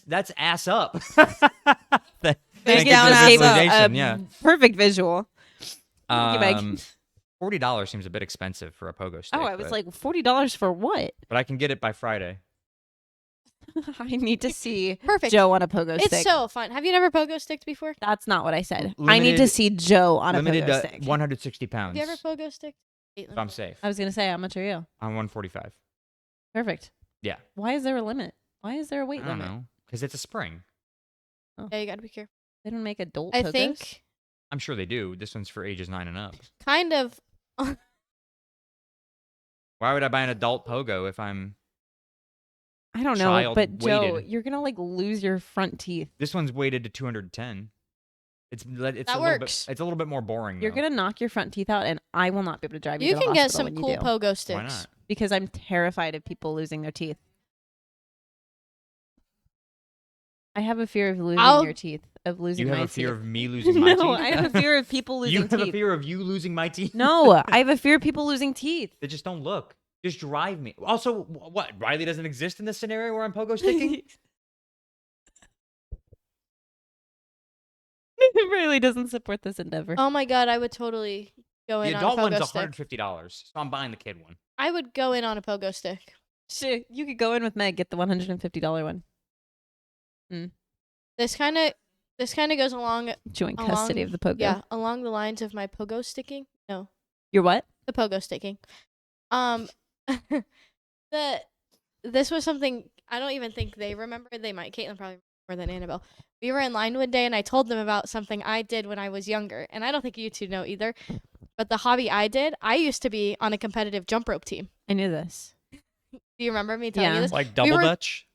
That's ass up. Face Thank you down, for the ass up. visualization, yeah. Perfect visual. you, Meg. $40 seems a bit expensive for a pogo stick. Oh, I was but, like, $40 for what? but I can get it by Friday. I need to see Perfect. Joe on a pogo It's stick. so fun. Have you never pogo sticked before? That's not what I said. I need to Limited- see Joe on a Limited pogo to stick. 160 pounds. Have you ever pogo sticked? If I'm safe. I was gonna say, how much are you? I'm 145. Perfect. Yeah. Why is there a limit? Why is there a I weight don't limit? know. Because it's a spring. Yeah, you gotta be careful. They don't make adult I pogos? think I'm sure they do. This one's for ages 9 and up. kind of. Why would I buy an adult pogo if I'm... I don't know, child but Joe, weighted. you're gonna like lose your front teeth. This one's weighted to 210. It's That a little works. bit. It's a little bit more boring. You're though. get knock your front teeth out, and I will not be able to drive you. You to the can get hospital some when cool you do, pogo sticks. Why not? because I'm terrified of people losing their teeth. I have a fear of losing I'll- your teeth. Of losing You have my a fear teeth. of me losing my teeth? No, I have a fear of people losing You have teeth. a fear of you losing my teeth? No, I have a fear of people losing teeth. They just don't look. Just drive me. Also, what? Riley doesn't exist in this scenario where I'm pogo sticking? It really doesn't support this endeavor. Oh my god, I would totally go The in on adult a one's pogo stick. $150, so I'm buying the kid one. I would go in on a pogo stick. Shit, you could go in with Meg, get the $150 one. This kind of goes along Joint custody of the pogo. yeah, along the lines of my pogo sticking. No, You're what? the pogo sticking. This was something I don't even think they remember. They might. Caitlin probably more than Annabelle. We were in line one day, and I told them about something I did when I was younger, and I don't think you two know either. But the hobby I did, I used to be on a competitive jump rope team. I knew this. Do you remember me telling you Yeah. this? Like We double were- dutch?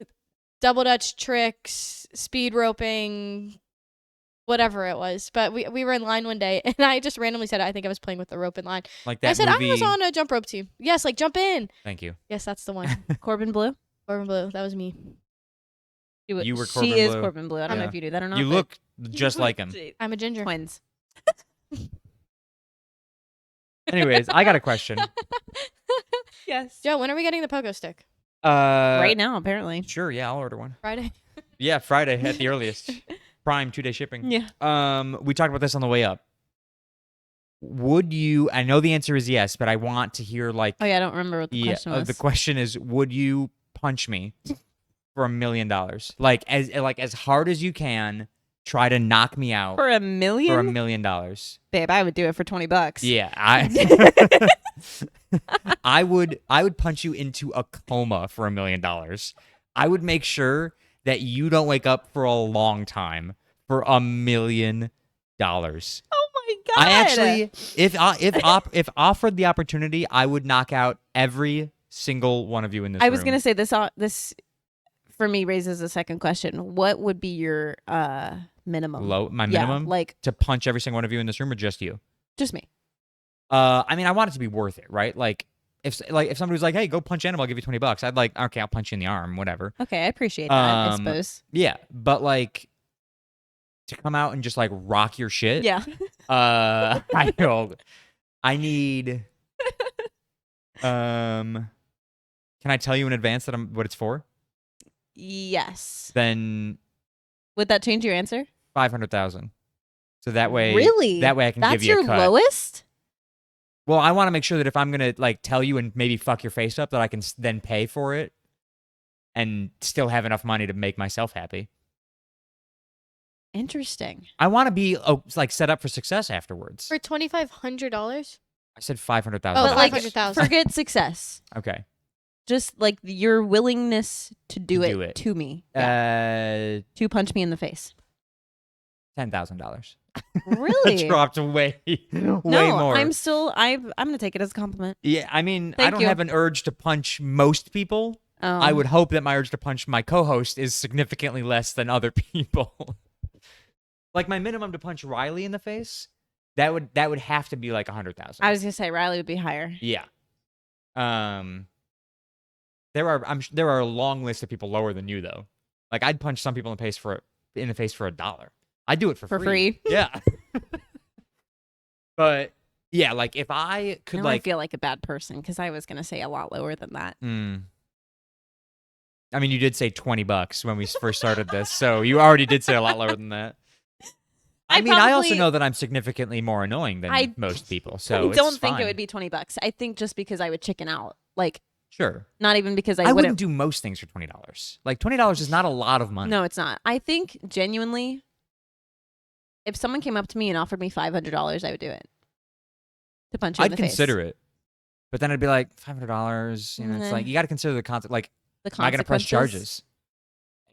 Double dutch tricks, speed roping, whatever it was. But we were in line one day, and I just randomly said I think I was playing with the rope in line. Like that I said movie? I was on a jump rope team. Yes, like jump in. Thank you. Yes, that's the one. Corbin Blue? Corbin Blue. That was me. You were She Corbin is Blue. Corbin Blue. I don't know Yeah. if you knew that or not. You but- look just like him. I'm a ginger. Twins. Anyways, I got a question. Yes. Joe, when are we getting the pogo stick? Right now, apparently. Sure, yeah, I'll order one. Friday. Yeah, Friday at the earliest. Prime 2-day shipping. Yeah. We talked about this on the way up. Would you? I know the answer is yes, but I want to hear like. Oh yeah, I don't remember what the question was. The question is, would you punch me for $1 million? Like as hard as you can, try to knock me out For $1 million? for $1 million. Babe, I would do it for $20. Yeah, I would punch you into a coma for $1 million. I would make sure that you don't wake up for a long time for $1 million. Oh my god. I actually, if offered the opportunity, I would knock out every single one of you in this room. I was gonna say this for me raises a second question. What would be your minimum? my Yeah, minimum like to punch every single one of you in this room, or just you? just me. I mean, I want it to be worth it, right? Like if somebody was like, "Hey, go punch Annabelle, I'll give you $20," I'd like, okay, I'll punch you in the arm, whatever. Okay, I appreciate that. I Um, suppose. Yeah, but like to come out and just like rock your shit. Yeah. I know. I need. Can I tell you in advance that what it's for? Yes. Then Would that change your answer? 500,000. So that way, Really? that way I can That's give you your a cut. lowest? Well, I want to make sure that if I'm gonna like tell you and maybe fuck your face up, that I can then pay for it, and still have enough money to make myself happy. Interesting. I want to be like set up for success afterwards. For $2,500. I said 500,000. Oh, But like, 500,000. forget success. Okay. Just like your willingness to do do it it. to me. Yeah. To punch me in the face. $10,000. Really? Dropped way No, more. I'm gonna take it as a compliment. Yeah, I mean, I Thank don't you. have an urge to punch most people. Oh. I would hope that my urge to punch my co-host is significantly less than other people. Like my minimum to punch Riley in the face, that would have to be like 100,000. I was gonna say Riley would be higher. Yeah. There are a long list of people lower than you though. Like I'd punch some people in the face for $1. I'd do it for free. Yeah. But yeah, like if I could Now I like feel like a bad person because I was gonna say a lot lower than that. I mean, you did say $20 when we first started this, so you already did say a lot lower than that. I mean, I also probably- know that I'm significantly more annoying than most people, so I don't it's think fine. it would be $20. I think just because I would chicken out. Like, Sure. not even because I I wouldn't wouldn't. do most things for $20. Like $20 is not a lot of money. No, it's not. I think genuinely, if someone came up to me and offered me $500, I would do it. To punch you in I'd the face. consider it. But then I'd be like, $500, you know, it's Nah. like you got to consider the concept. Like, The am I going to press consequences.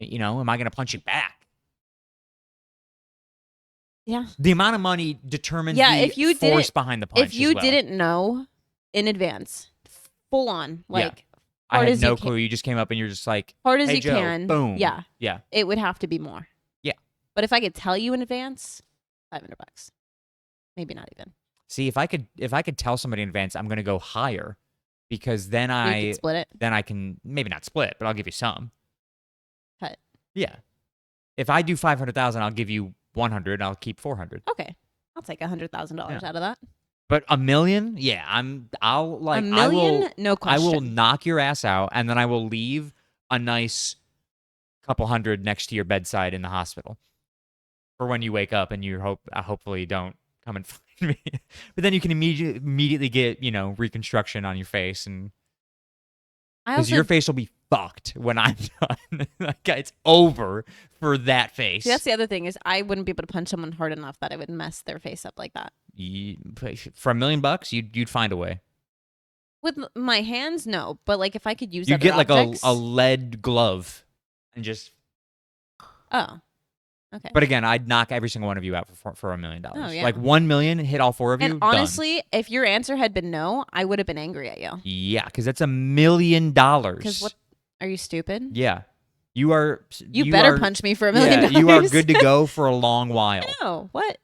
charges? You know, am I going to punch you back? Yeah. The amount of money determines Yeah, the if you force didn't- behind the punch. If you as well. didn't know in advance, full on, Yeah. like I hard had as you no can- clue. You just came up and you're just like, hard as hey, you Joe, can, boom. yeah, Yeah. it would have to be more. Yeah. But if I could tell you in advance, $500, maybe not even. See, if I could tell somebody in advance, I'm going to go higher, because then You could split it. I can maybe not split, but I'll give you some. Cut. Yeah. If I do 500,000, I'll give you 100. And I'll keep 400. Okay, I'll take $100,000 Yeah. out of that. But $1 million, yeah, I'll like $1 million, no I question. will knock your ass out, and then I will leave a nice couple hundred next to your bedside in the hospital for when you wake up and you hopefully don't come and find me. But then you can immediately get reconstruction on your face, and I because also your face will be fucked when I'm done. Like, it's over for that face. see, that's the other thing is I wouldn't be able to punch someone hard enough that it would mess their face up like that. For $1 million, you'd find a way. With my hands, no. But like if I could use You other get like objects, a lead glove and just. oh, okay. But again, I'd knock every single one of you out for $1 million. Oh, yeah. Like 1 million, hit all four of you. And done. honestly, if your answer had been no, I would have been angry at you. Yeah, because that's $1 million. Because what? Are you stupid? Yeah, you are. You better are- punch me for $1 million. Yeah, you are good to go for a long while. No, what?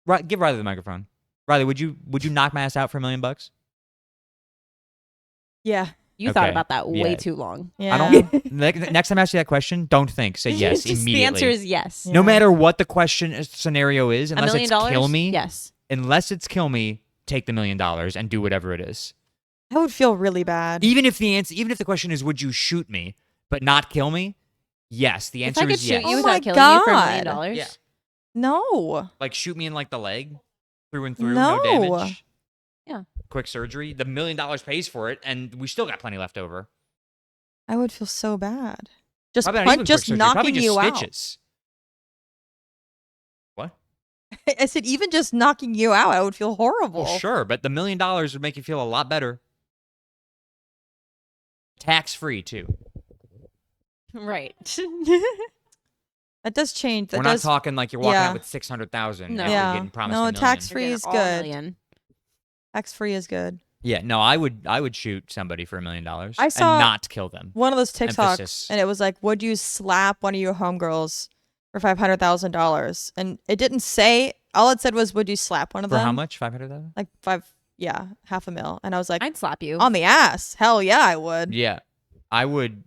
Right, give Riley the microphone. Riley, would you knock my ass out for $1 million? Yeah. You thought Okay, about that yeah. way too long. Yeah. I don't. Next time I ask you that question, don't think. Say yes Just immediately. the answer is yes. Yeah. No matter what the question scenario is, $1 unless million? it's kill me. Yes. Unless it's kill me, take the $1 million and do whatever it is. I would feel really bad. Even if the question is, would you shoot me but not kill me? Yes, the If answer I could is shoot yes. you Oh without my killing you for $1 God. million, Yeah. No. Like shoot me in like the leg, through and through, No. no damage. Yeah. Quick surgery. The $1 million pays for it, and we still got plenty left over. I would feel so bad. Just Probably not even quick just surgery, probably knocking just you stitches. What? out. I said even just knocking you out, I would feel horrible. Well, sure, but the $1 million would make you feel a lot better. Tax free too. Right. That does change. That We're does. not talking like you're walking Yeah. out with 600,000. No. and Yeah. getting promised No, $1 million. tax-free They're is all good. million. Tax free is good. Yeah, no, I would shoot somebody for $1 million. I saw- and not kill them. One of those TikToks, Emphasis. and it was like, "Would you slap one of your homegirls for $500,000?" And it didn't say. All it said was, "Would you slap one of For them?" how much? 500,000. Like five. yeah, $500,000. And I was like, I'd slap you. on the ass. Hell yeah, I would. Yeah, I would.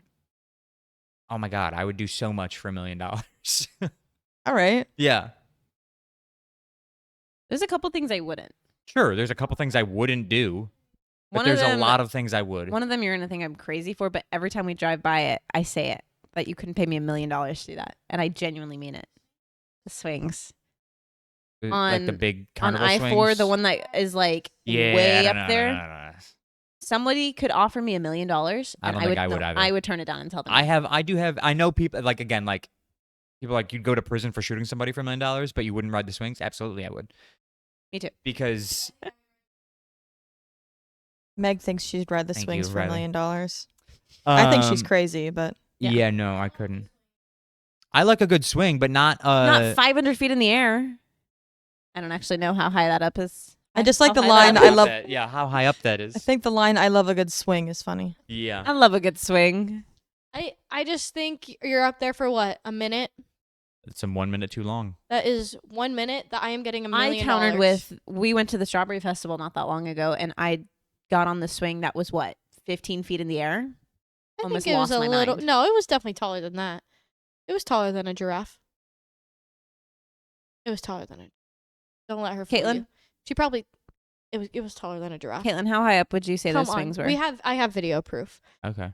Oh my god, I would do so much for $1 million. All right. Yeah, There's a couple things I wouldn't. sure. There's a couple things I wouldn't do, but One of there's a them- lot of things I would. One of them you're gonna think I'm crazy for, but every time we drive by it, I say it. That you couldn't pay me $1 million to do that. And I genuinely mean it. The swings. Like the on- big On carnival I-4, swings. the one that is like yeah, way no, up no, no, there. no, no, no. Somebody could offer me $1 million. I don't think I would either. I would turn it down and tell them. I know people like again like people like you'd go to prison for shooting somebody for $1 million, but you wouldn't ride the swings. Absolutely, I would. Me too. Because Meg thinks she'd ride the Thank swings you, for $1 Riley. million. I think she's um, crazy, but Yeah. No, I couldn't. I like a good swing, but not Not 500 feet in the air. I don't actually know how high that up is. I just like How the high line. that I up is. love. Yeah, how high up that is. I think the line "I love a good swing" is funny. Yeah. I love a good swing. I just think you're up there for what, a minute? It's 1 minute too long. That is 1 minute that I am getting $1 I million. countered with, we went to the Strawberry Festival not that long ago, and I got on the swing that was what, 15 feet in the air? I almost think it was lost a my little. mind. No, it was definitely taller than that. It was taller than a giraffe. It was taller than it. Don't let her fool Caitlin? you. She probably. It was taller than a giraffe. Caitlin, how high up would you say Come those swings on, were? I have video proof. Okay.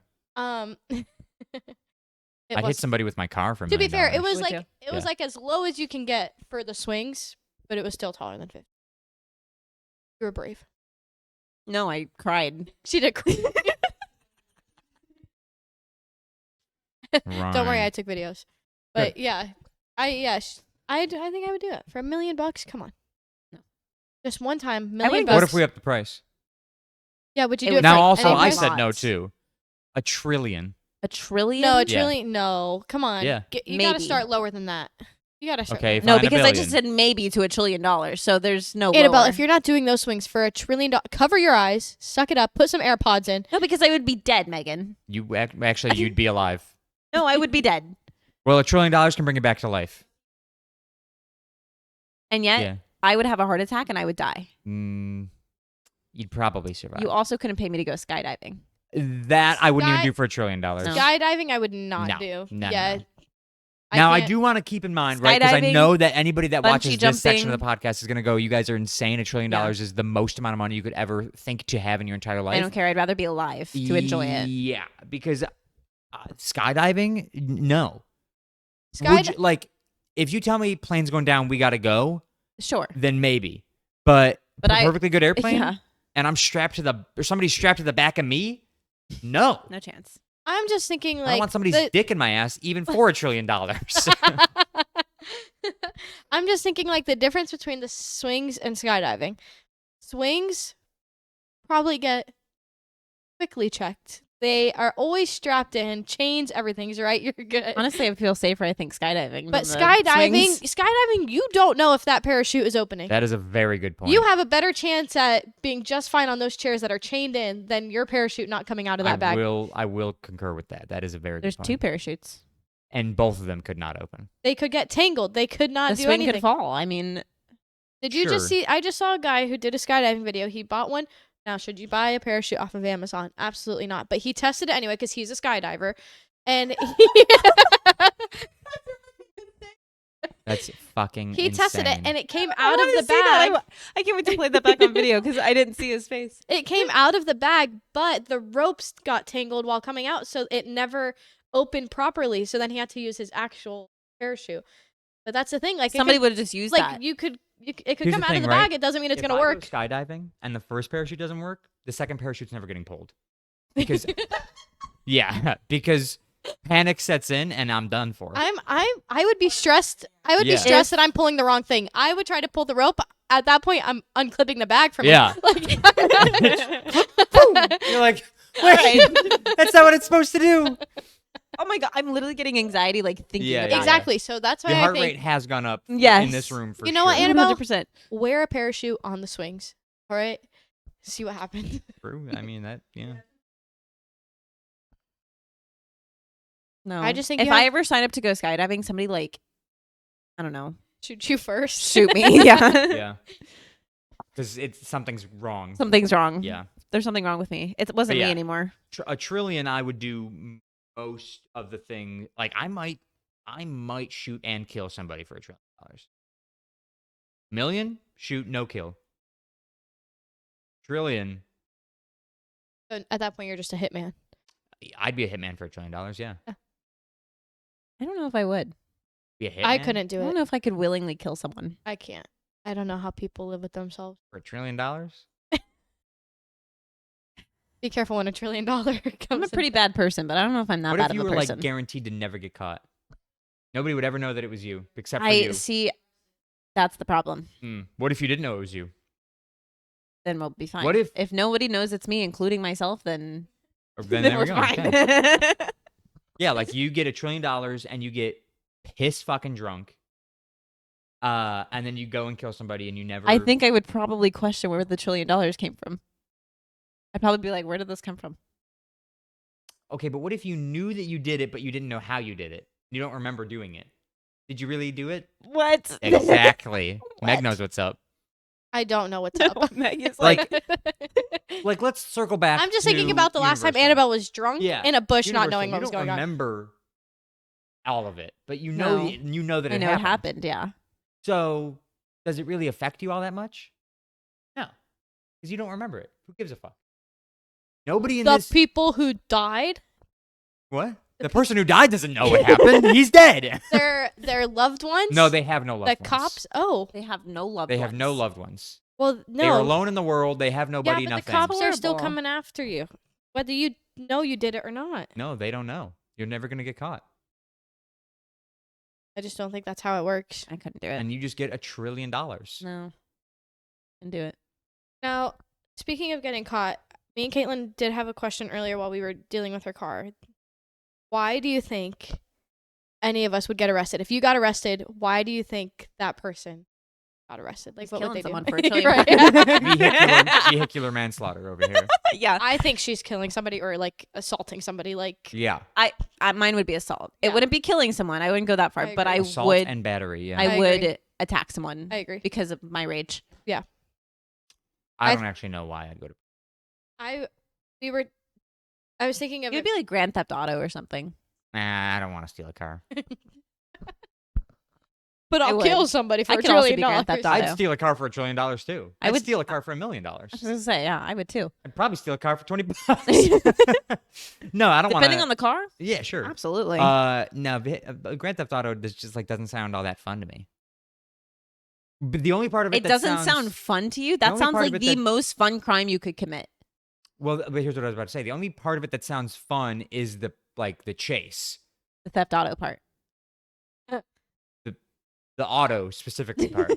It I'd was- hit somebody with my car for $1 To be million. fair, it was Would like you? it was Yeah. like as low as you can get for the swings, but it was still taller than 50. You were brave. No, I cried. She did. Right. Don't worry, I took videos. But yeah, I think I would do it for $1 million. Come on, No. just one time, I million wouldn't bucks. What if we up the price? Yeah, would you It do would it? be Now for also, any I price? said no Lot. too. $1 trillion. A trillion? No, a Yeah. trillion. No, come on. Yeah. You gotta Maybe. start lower than that. You gotta start. Okay, lower. No, fine, a because I just billion. said maybe to $1 trillion, so there's no Annabelle, lower. if you're not doing those swings for $1 trillion, cover your eyes, suck it up, put some AirPods in. No, because I would be dead, Megan. Actually, you'd be alive. No, I would be dead. Well, $1 trillion can bring you back to life. And yet, Yeah. I would have a heart attack and I would die. You'd probably survive. You also couldn't pay me to go skydiving. That I wouldn't even Sky- do for $1 trillion. No. Skydiving, I would not No, do. no, yeah. no. Now, I can't- do want to keep in mind, right? Because I Skydiving, know that anybody that watches bungee this section of the jumping. podcast is going to go, you guys are insane. $1 trillion Yeah. is the most amount of money you could ever think to have in your entire life. I don't care. I'd rather be alive to enjoy it. Yeah, because skydiving, no. Skyd- Like, if you tell me plane's going down, we got to go, Sure. then maybe. But But a I- perfectly good airplane, Yeah, and I'm strapped to or somebody's strapped to the back of me, no. no chance. I'm just thinking I like don't want somebody's the- dick in my ass, even for $1 trillion. I'm just thinking like the difference between the swings and skydiving. Swings probably get quickly checked. They are always strapped in, chains, everything's right. You're good. Honestly, I feel safer, I think, skydiving. But than the skydiving, swings. you don't know if that parachute is opening. That is a very good point. You have a better chance at being just fine on those chairs that are chained in than your parachute not coming out of that bag. I will concur with that. That is a very There's good 2 point. parachutes. And both of them could not open. They could get tangled. They could not The do swing anything. could fall. I mean, Did you just Sure. see? I just saw a guy who did a skydiving video. He bought one. Now, should you buy a parachute off of Amazon? Absolutely not. But he tested it anyway because he's a skydiver, and That's fucking he tested it, insane. and it came I out of wanna the see that. bag. I can't wait to play that back on video because I didn't see his face. It came out of the bag, but the ropes got tangled while coming out, so it never opened properly. So then he had to use his actual parachute. But that's the thing. Like it Somebody could- would have just used like that. it could Here's come the out thing, of the right? bag. It doesn't mean it's If gonna I go work. skydiving and the first parachute doesn't work, the second parachute's never getting pulled. Because yeah, because panic sets in and I'm done for. I would be stressed. I would be Yeah. stressed that I'm pulling the wrong thing. I would try to pull the rope. At that point, I'm unclipping the bag from Yeah. it. Like, You're like, All right. that's not what it's supposed to do. Oh my god, I'm literally getting anxiety like thinking Yeah, about yeah. it. exactly. So that's why Your I heart think rate has gone up in Yes. this room for You know what, sure. Annabelle? 100%. wear a parachute on the swings. All right. See what happens. True. I mean that. Yeah. No. I just think if you I have- ever sign up to go skydiving, somebody like, I don't know, Shoot you first. shoot me. Yeah. Yeah. because something's wrong. Something's wrong. Yeah. There's something wrong with me. It wasn't yeah. me anymore. A trillion, I would do most of the thing. Like I might shoot and kill somebody for $1 trillion. Million, shoot, no kill. Trillion, So at that point, you're just a hitman. I'd be a hitman for $1 trillion. Yeah, I don't know if I would. be a hitman I couldn't I do don't it. know if I could willingly kill someone. I can't. I don't know how people live with themselves. for $1 trillion. Be careful when $1 trillion comes. I'm a pretty bad person, but I don't know if I'm that What bad if you of a were person. like guaranteed to never get caught? Nobody would ever know that it was you, except for I you. see. That's the problem. What if you didn't know it was you? Then we'll be fine. What if nobody knows it's me, including myself, then Or then there we we're go. fine. Okay. Yeah, like you get $1 trillion and you get piss fucking drunk, and then you go and kill somebody and you never. I think I would probably question where the $1 trillion came from. I'd probably be like, where did this come from? Okay, but what if you knew that you did it, but you didn't know how you did it? You don't remember doing it. Did you really do it? What? Exactly. Meg What? knows what's up. I don't know what's up. Meg is Like, Like, let's circle back. I'm just thinking to about the last time Universal. Annabelle was drunk Yeah, in a bush, not Universal, knowing what you was don't going on. remember all of it, but you know, No. you know that I it know happened. it happened. Yeah. So, does it really affect you all that much? No, because you don't remember it. Who gives a fuck? Nobody in The this. people who died, What? The person who died doesn't know what happened. He's dead. their loved ones. No, they have no loved the ones. cops. Oh, They have no loved They have no ones. loved ones. well, no. They are alone in the world. They have yeah, nobody. but nothing. the cops are still Horrible. coming after you, whether you know you did it or not. No, they don't know. You're never gonna get caught, I just don't think that's how it works. I couldn't do it. and you just get $1 trillion. No. Couldn't do it. Now, speaking of getting caught, me and Caitlin did have a question earlier while we were dealing with her car. Why do you think any of us would get arrested? If you got arrested, why do you think that person got arrested? Like, He's what would killing they someone do? for $1 trillion. Right. Vehicular manslaughter over here. Yeah. I think she's killing somebody or like assaulting somebody. Like, Yeah, Mine would be assault. Yeah. It wouldn't be killing someone. I wouldn't go that far, I but I agree. assault would. and battery. Yeah, I I would agree. attack someone I agree. because of my rage. I I don't actually know why I'd go to. I was thinking of It would it. be like Grand Theft Auto or something. Nah, I don't want to steal a car. But I I'll would. kill somebody for I $1 could also trillion. be Grand Theft I'd Auto. steal a car for $1 trillion too. I I'd would- steal a car for $1 million. I was gonna say, yeah, I would too. I'd probably steal a car for $20. No, I don't want. Depending on the car, Yeah, sure. absolutely. No, Grand Theft Auto just like doesn't sound all that fun to me. But the only part of it it that doesn't sounds, sound fun to you. That only sounds part of like it the that- most fun crime you could commit. Well, but here's what I was about to say. The only part of it that sounds fun is the chase, The theft auto part. the auto specifically part.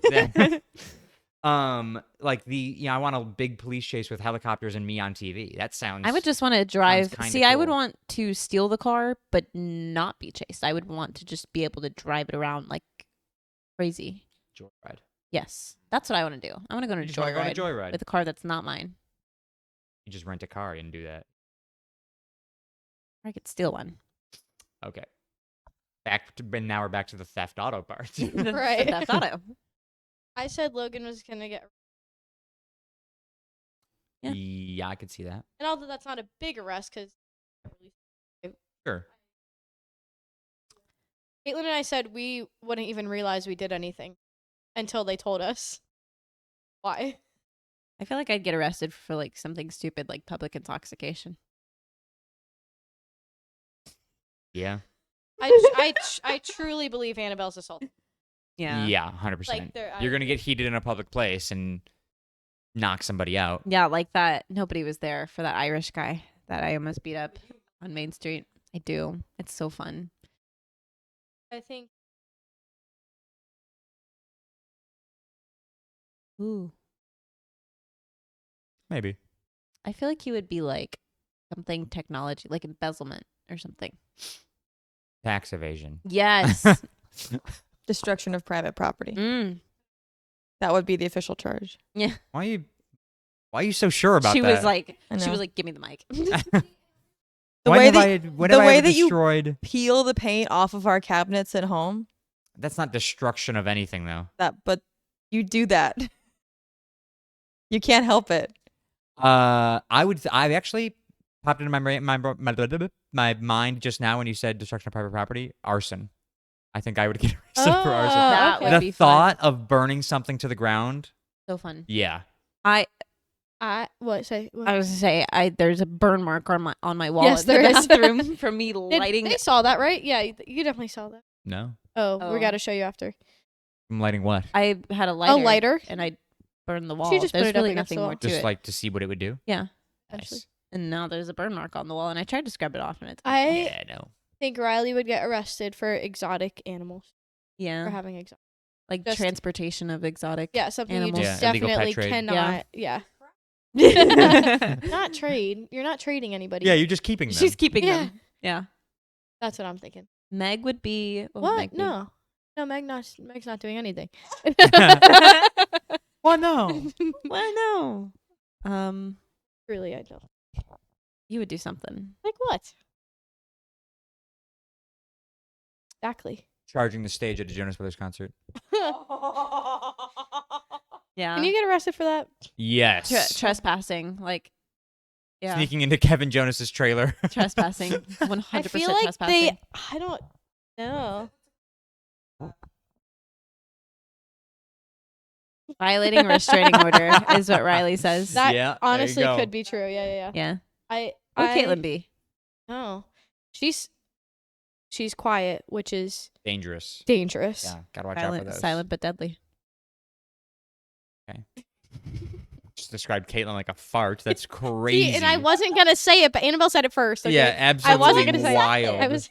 Like I want a big police chase with helicopters and me on TV. That sounds. I would just want to drive. kinda See, I would cool. want to steal the car, but not be chased. I would want to just be able to drive it around like crazy. joyride. Yes, that's what I want to do. I want to go on a You just wanna go on a joyride joyride. with a car that's not mine. You just rent a car and do that. Or I could steal one. Okay. And now we're back to the theft auto part. The Right. theft auto. I said Logan was gonna get, Yeah. Yeah, I could see that. and although that's not a big arrest, because Sure. Caitlin and I said we wouldn't even realize we did anything until they told us. Why? I feel like I'd get arrested for like something stupid like public intoxication. Yeah. I truly believe Annabelle's assault. Yeah. Yeah, 100%. Like, You're going to get heated in a public place and knock somebody out. Yeah, like that. Nobody was there for that Irish guy that I almost beat up on Main Street. I do. It's so fun. I think Ooh. Maybe. I feel like he would be like something technology, like embezzlement or something. Tax evasion. Yes. Destruction of private property. Mm. That would be the official charge. Yeah. Why are you so sure about She that? was like, I she know. was like, give me the mic. The when way have that- I, when the have I way ever that you- destroyed? Peel the paint off of our cabinets at home. That's not destruction of anything, though. But you do that. You can't help it. I actually popped into my mind just now when you said destruction of private property, arson. I think I would get arrested for arson. That okay. would The be thought of burning something to the ground, So fun. yeah. What say? What? I was gonna say, there's a burn mark on my wall Yes, in the there is. bathroom from me Did- lighting. They saw that, right? Yeah, you definitely saw that. No, Oh, we Oh. got to show you after. I'm lighting what? I had a lighter. A lighter. And I burned the wall. Just put There's it up really against nothing the more wall. to Just it. like to see what it would do. Yeah. Actually. Nice. And now there's a burn mark on the wall, and I tried to scrub it off, and it's I Yeah, no. think Riley would get arrested for exotic animals. For yeah, having exotic. like just- transportation of exotic. Yeah, something you Animals. just Yeah, illegal pet definitely trade. cannot. Yeah. Yeah. Not trade. You're not trading anybody. Yeah, you're just keeping them. She's keeping Yeah. them. Yeah. That's what I'm thinking. Meg would be What? Meg be? No. No, Meg's not doing anything. Well, no. Well, no. Really, I don't. You would do something. Like what? Exactly. Charging the stage at a Jonas Brothers concert. Yeah. Can you get arrested for that? Yes. Trespassing, like, yeah, Sneaking into Kevin Jonas's trailer. trespassing, 100% I feel like trespassing. I don't know. Violating a restraining order is what Riley says. That Yeah, there you honestly go. could be true. Yeah. yeah. I What would Caitlin be? No. She's quiet, which is Dangerous. dangerous. Yeah, gotta watch out for those. Silent but deadly. Just described Caitlin like a fart. That's crazy. See, and I wasn't gonna say it, but Annabelle said it first. Okay? Yeah, absolutely. I wasn't gonna say it. wild. I was.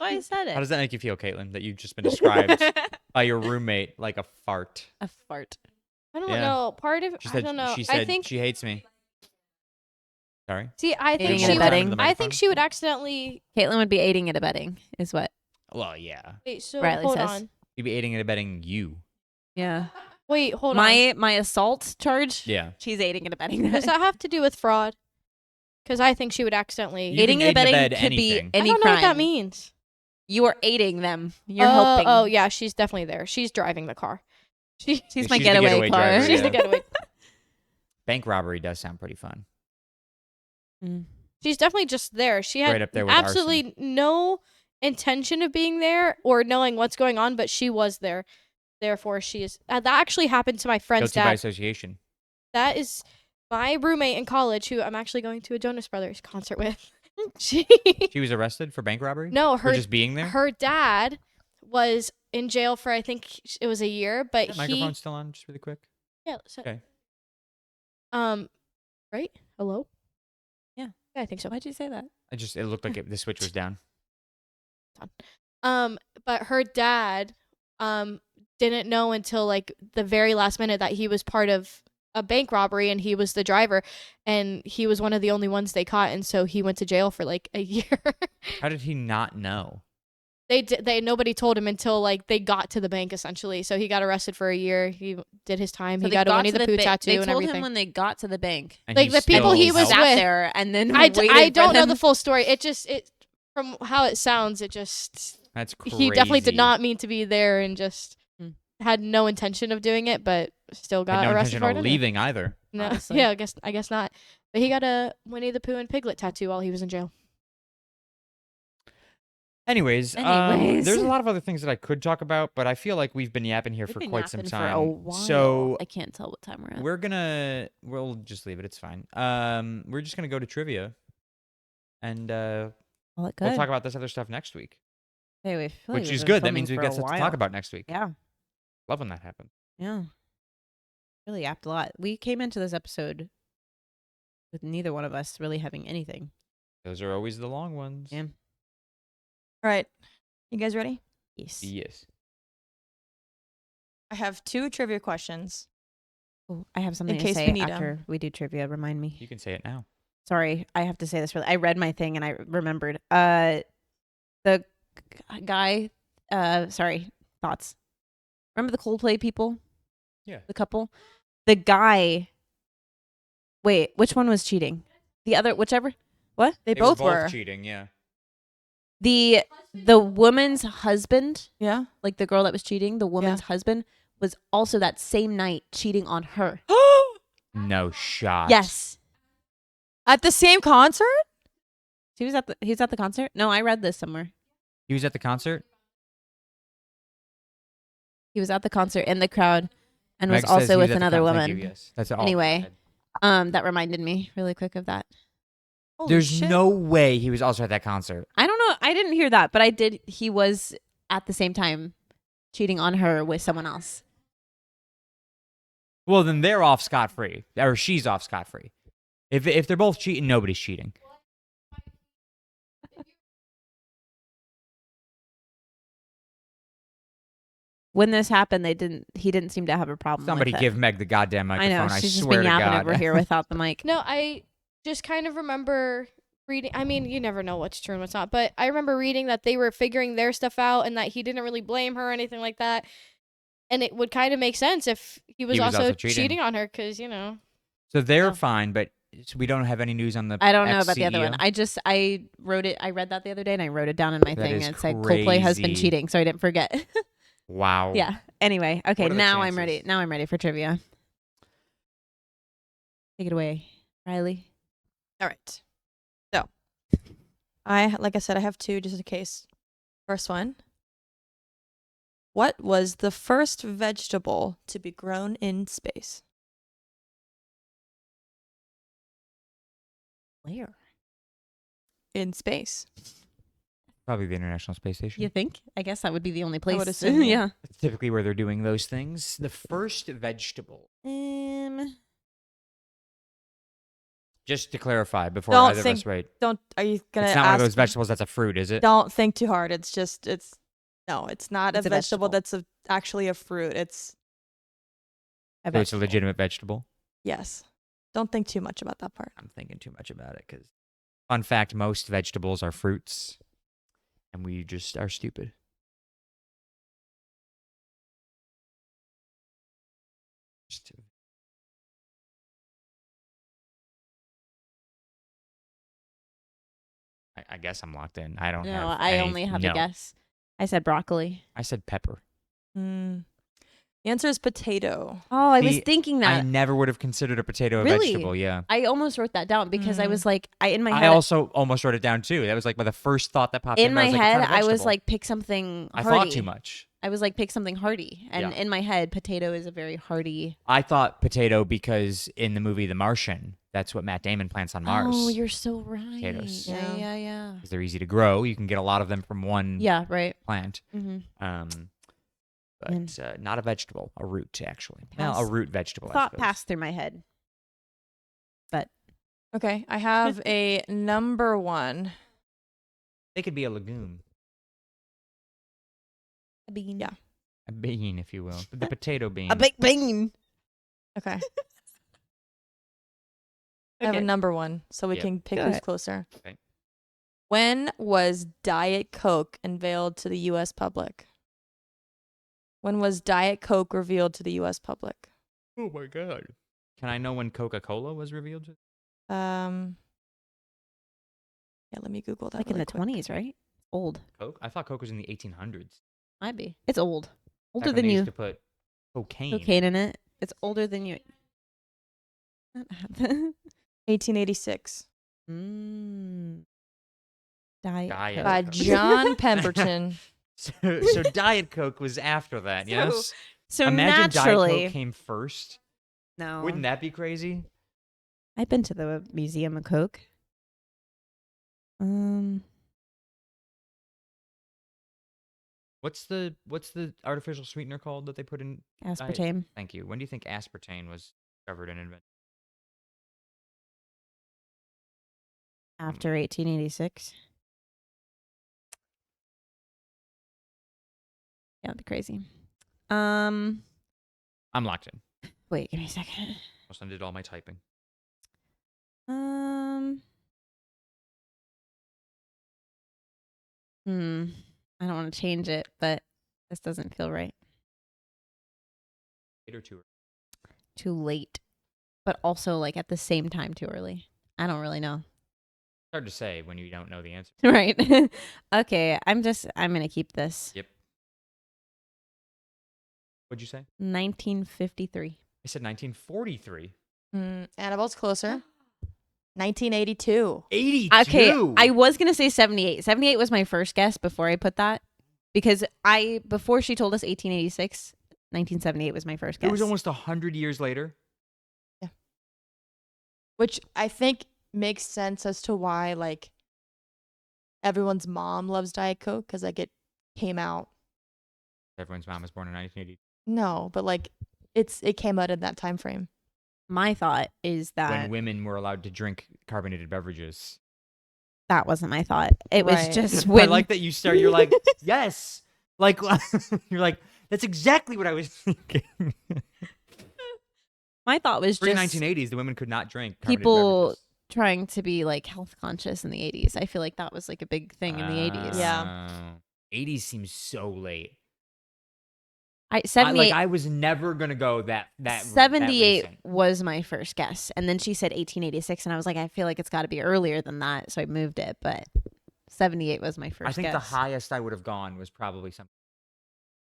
I said it. How does that make you feel, Caitlin? That you've just been described by your roommate like a fart. A fart. I don't Yeah. know. Part of She I said. don't know. She said I think. she hates me. Sorry. See, I think Aiding she and would. abetting. I think she would accidentally. Caitlin would be aiding and abetting, is what. Well, yeah. Wait. So Riley hold says. on. You'd be aiding and abetting you. Yeah. Wait. Hold on. My assault charge. Yeah. She's aiding and abetting Does that. that have to do with fraud? Because I think she would accidentally. You Aiding can and aid and abetting abet could be anything. any I don't know crime. what that means. You are aiding them. You're oh, helping. Oh yeah, she's definitely there. She's driving the car. She's She's my the getaway, getaway car. driver, She's yeah. the getaway. Bank robbery does sound pretty fun. Mm. She's definitely just there. She had Right up there with absolutely no intention of being there or knowing what's going on, but she was there. Therefore, she is. That actually happened to my friend's Guilty by dad. association. That is my roommate in college, who I'm actually going to a Jonas Brothers concert with. She She was arrested for bank robbery? no, For her just being there? her dad was in jail for I think it was a year, but That he microphone's still on, just really quick. yeah. So, Okay. right? Hello. Yeah. Yeah, I think so. Why'd you say that? It looked like the switch was down. But her dad didn't know until like the very last minute that he was part of a bank robbery and he was the driver and he was one of the only ones they caught, and so he went to jail for like a year. How did he not know? Nobody told him until like they got to the bank essentially. So he got arrested for a year. He did his time. So he they got a got Winnie to the Pooh tattoo They and told everything. him when they got to the bank. And Like, he the people still he was helped? sat with- there and then I waited don't for know them. the full story. It from how it sounds, it just That's crazy. he definitely did not mean to be there and just Hmm. had no intention of doing it, but still got Had no arrested intention for it. of anyway. leaving either. No, honestly. yeah, I guess not. But he got a Winnie the Pooh and Piglet tattoo while he was in jail. Anyways, Anyways. there's a lot of other things that I could talk about, but I feel like we've been yapping here We've for been quite some yapping time. For a while. So I can't tell what time we're at. we'll just leave it. It's fine. We're just gonna go to trivia, and Well, it we'll talk about this other stuff next week, Hey, we feel like which we've is been good. That filming means we've for got a stuff to while. talk about next week. Yeah. Love when that happens. Yeah. Really yapped a lot. We came into this episode with neither one of us really having anything. Those are always the long ones. Yeah. All right. You guys ready? Yes. Yes. I have 2 trivia questions. Oh, I have something to case we say need 'em. after we do trivia. Remind me. You can say it now. Sorry, I have to say this. I read my thing and I remembered. The guy. Sorry. Thoughts. Remember the Coldplay people? Yeah. The couple. The guy. Wait, which one was cheating? The other, whichever. What? They both were. cheating. Yeah. The woman's husband, Yeah. like the girl that was cheating, the woman's husband was also that same night cheating on her. No shot. Yes. At the same concert? He was at the concert? No, I read this somewhere. He was at the concert. He was at the concert in the crowd and Meg was says he also was with at the another Thank you, woman. yes. That's all. Anyway. That reminded me really quick of that. Holy There's shit. no way he was also at that concert. I don't know. I didn't hear that, but he was at the same time cheating on her with someone else. Well, then they're off scot-free. Or she's off scot-free. If they're both cheating, nobody's cheating. When this happened, he didn't seem to have a problem Somebody with it. give Meg the goddamn I microphone. know. I She's just swear been to yapping God. over here without the mic. No, I just kind of remember reading. I mean, you never know what's true and what's not, but I remember reading that they were figuring their stuff out and that he didn't really blame her or anything like that. And it would kind of make sense if he was, also cheating on her because, So they're Yeah. fine, but we don't have any news on the I don't know about the other ex-CEO? one. I wrote it. I read that the other day and I wrote it down in my That thing. is And it said Coldplay has been crazy. cheating, so I didn't forget. Wow. Yeah. Anyway, okay. What are the Now I'm ready. chances? Now I'm ready for trivia. Take it away, Riley. All right. So, like I said, I have two just in case. First one. What was the first vegetable to be grown in space? Where? In space. Probably the International Space Station. You think? I guess that would be the only place. would assume, yeah. yeah. That's typically where they're doing those things. The first vegetable. Just to clarify before Don't either of think- us write. Are you gonna It's not one of ask those vegetables that's a fruit, is it? Don't think too hard. It's no, it's not It's a a vegetable vegetable. that's actually a fruit. It's I So bet. it's a legitimate vegetable. yes. Don't think too much about that part. I'm thinking too much about it because, fun fact, most vegetables are fruits, and we just are stupid. I guess I'm locked in. I don't No, have I any- only have no. a guess. I said broccoli. I said pepper. Mm. The answer is potato. Oh, I was See, thinking I that. never would have considered a potato a Really? vegetable. Yeah. I almost wrote that down because I Mm. was like, in my I head, also almost wrote it down too. That was like the first thought that popped in. in my I was like, it's head, not a I was vegetable. like, pick something I hearty. thought too much. I was like, pick something hearty, and Yeah. in my head, potato is a very hearty. I thought potato because in the movie The Martian, that's what Matt Damon plants on Mars. Oh, you're so right. Potatoes. Yeah, Yeah. yeah. Because they're easy to grow. You can get a lot of them from one Yeah, right. plant. Mm-hmm. But not a vegetable, a root actually. Well, a Pass. root vegetable. I Thought suppose. passed through my head. Okay, I have a number one. They could be a legume, A bean. Yeah. a bean, if you will. The potato bean. A big bean. Okay. I have a number one, so we Yep. can pick Go who's ahead. closer. Okay. When was Diet Coke unveiled to the U.S. public? When was Diet Coke revealed to the U.S. public? Oh my god! Can I know when Coca-Cola was revealed? Yeah, let me Google that. Like in really the quick. 20s, right? Old. Coke? I thought Coke was in the 1800s. Might be. It's old. Older Back when than they you. used to put cocaine. Cocaine in it. It's older than you. 1886 Diet. Diet Coke. by Coke. John Pemberton. So Diet Coke was after that. Yes. So Imagine naturally, Diet Coke came first. no. Wouldn't that be crazy? I've been to the Museum of Coke. What's the artificial sweetener called that they put in? Aspartame. Thank you. When do you think aspartame was discovered and invented? After 1886. Yeah, that'd be crazy. I'm locked in. Wait, give me a second. Most I did all my typing. I don't want to change it, but this doesn't feel right. 8 or 2. Too late, but also like at the same time too early. I don't really know. It's hard to say when you don't know the answer. Right. Okay, I'm gonna keep this. Yep. What'd you say? 1953. I said 1943. Annabelle's closer. 1982. 82. Okay, I was gonna say 78. 78 was my first guess before I put that because before she told us 1886, 1978 was my first guess. It was almost 100 years later. Which I think makes sense as to why like everyone's mom loves Diet Coke because like it came out. Everyone's mom was born in 1980. No, but like it came out in that time frame. My thought is that When women were allowed to drink carbonated beverages. that wasn't my thought. It was Right. just I when like that you start. You're like, yes. Like, you're like, that's exactly what I was thinking. my thought was Pre just 1980s, the women could not drink carbonated people beverages. trying to be like health conscious in the 80s. I feel like that was like a big thing in the 80s. Yeah. 80s seems so late. 78 I was never gonna go that 78 recent. was my first guess, and then she said 1886, and I was like, I feel like it's got to be earlier than that, so I moved it. But 78 was my first. I think guess. the highest I would have gone was probably something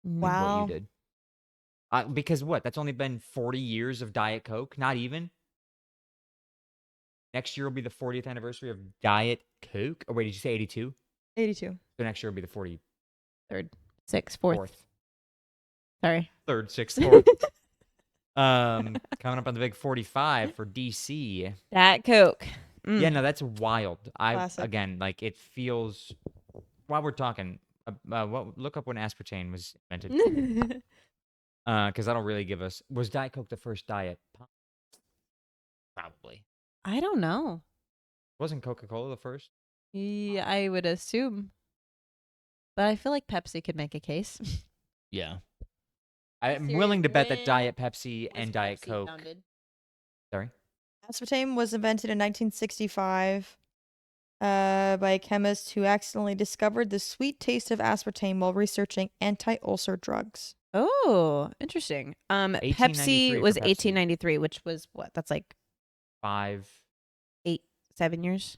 like Wow. what you did. Because what? That's only been 40 years of Diet Coke. Not even. Next year will be the 40th anniversary of Diet Coke. Oh wait, did you say 82? 82. So next year will be the 44th. Third, sixth, fourth. Sorry. Third, sixth, fourth. Coming up on the big 45 for DC. That Coke. Mm. Yeah, no, that's wild. Classic. Again, like it feels. While we're talking, look up when aspartame was invented, because that'll really give us. Was Diet Coke the first diet? Probably. I don't know. Wasn't Coca-Cola the first? Yeah, I would assume, but I feel like Pepsi could make a case. Yeah. I'm Siri, willing to bet that when Diet Pepsi and Diet Coke. Sorry. Aspartame was invented in 1965 by a chemist who accidentally discovered the sweet taste of aspartame while researching anti-ulcer drugs. Oh, interesting. 1893 Pepsi for was Pepsi. 1893, which was what? That's like 7 years.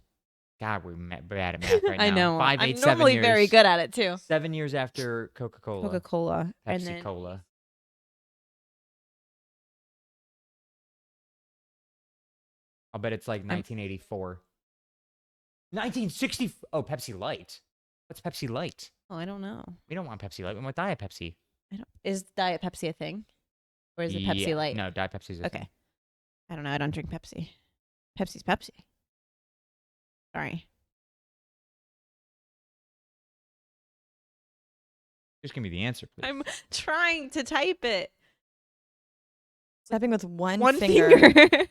God, we're bad at math right now. I know. 5, 8, I'm 7 normally years. very good at it too. 7 years after Coca-Cola. Coca-Cola and Pepsi then Cola. I'll bet it's like 1984. 1960. Oh, Pepsi Light. What's Pepsi Light? oh, I don't know. We don't want Pepsi Light. We want Diet Pepsi. Is Diet Pepsi a thing, or is it Pepsi Yeah, Light? No, Diet Pepsi's a Okay. thing. I don't know. I don't drink Pepsi. Pepsi's Pepsi. Sorry. Just give me the answer, please. I'm trying to type it. Stepping with one finger.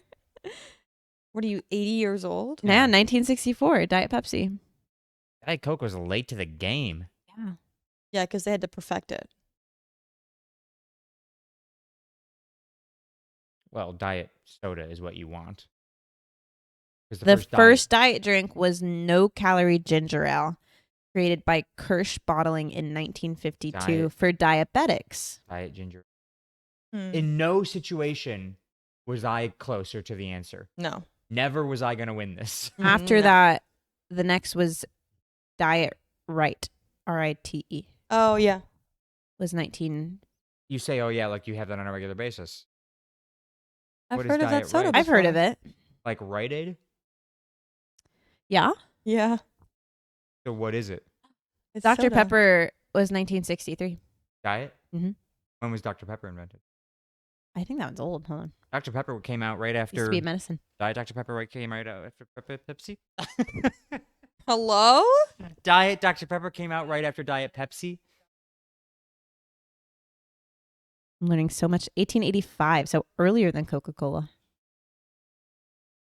What are you, 80 years old? Yeah, 1964. Diet Pepsi. Diet Coke was late to the game. Yeah. Yeah, because they had to perfect it. Well, diet soda is what you want. 'Cause The diet- first diet drink was no-calorie ginger ale, created by Kirsch Bottling in 1952 Diet. for diabetics. diet ginger. Hmm. In no situation was I closer to the answer. No. Never was I going to win this. After No. that, the next was Diet Right, RITE, Oh, yeah. was 19. You say, oh, yeah, like you have that on a regular basis. I've What is heard of that Diet soda Right? I've heard of before. it. Like Rite Aid? Yeah. Yeah. So what is it? It's Dr. soda. Pepper was 1963. Diet? Mhm. When was Dr. Pepper invented? I think that one's old. Hold on. Dr. Pepper came out right Used to after be a medicine. Diet Dr. Pepper came right out after Pepsi. Hello? Diet Dr. Pepper came out right after Diet Pepsi. I'm learning so much. 1885, so earlier than Coca-Cola.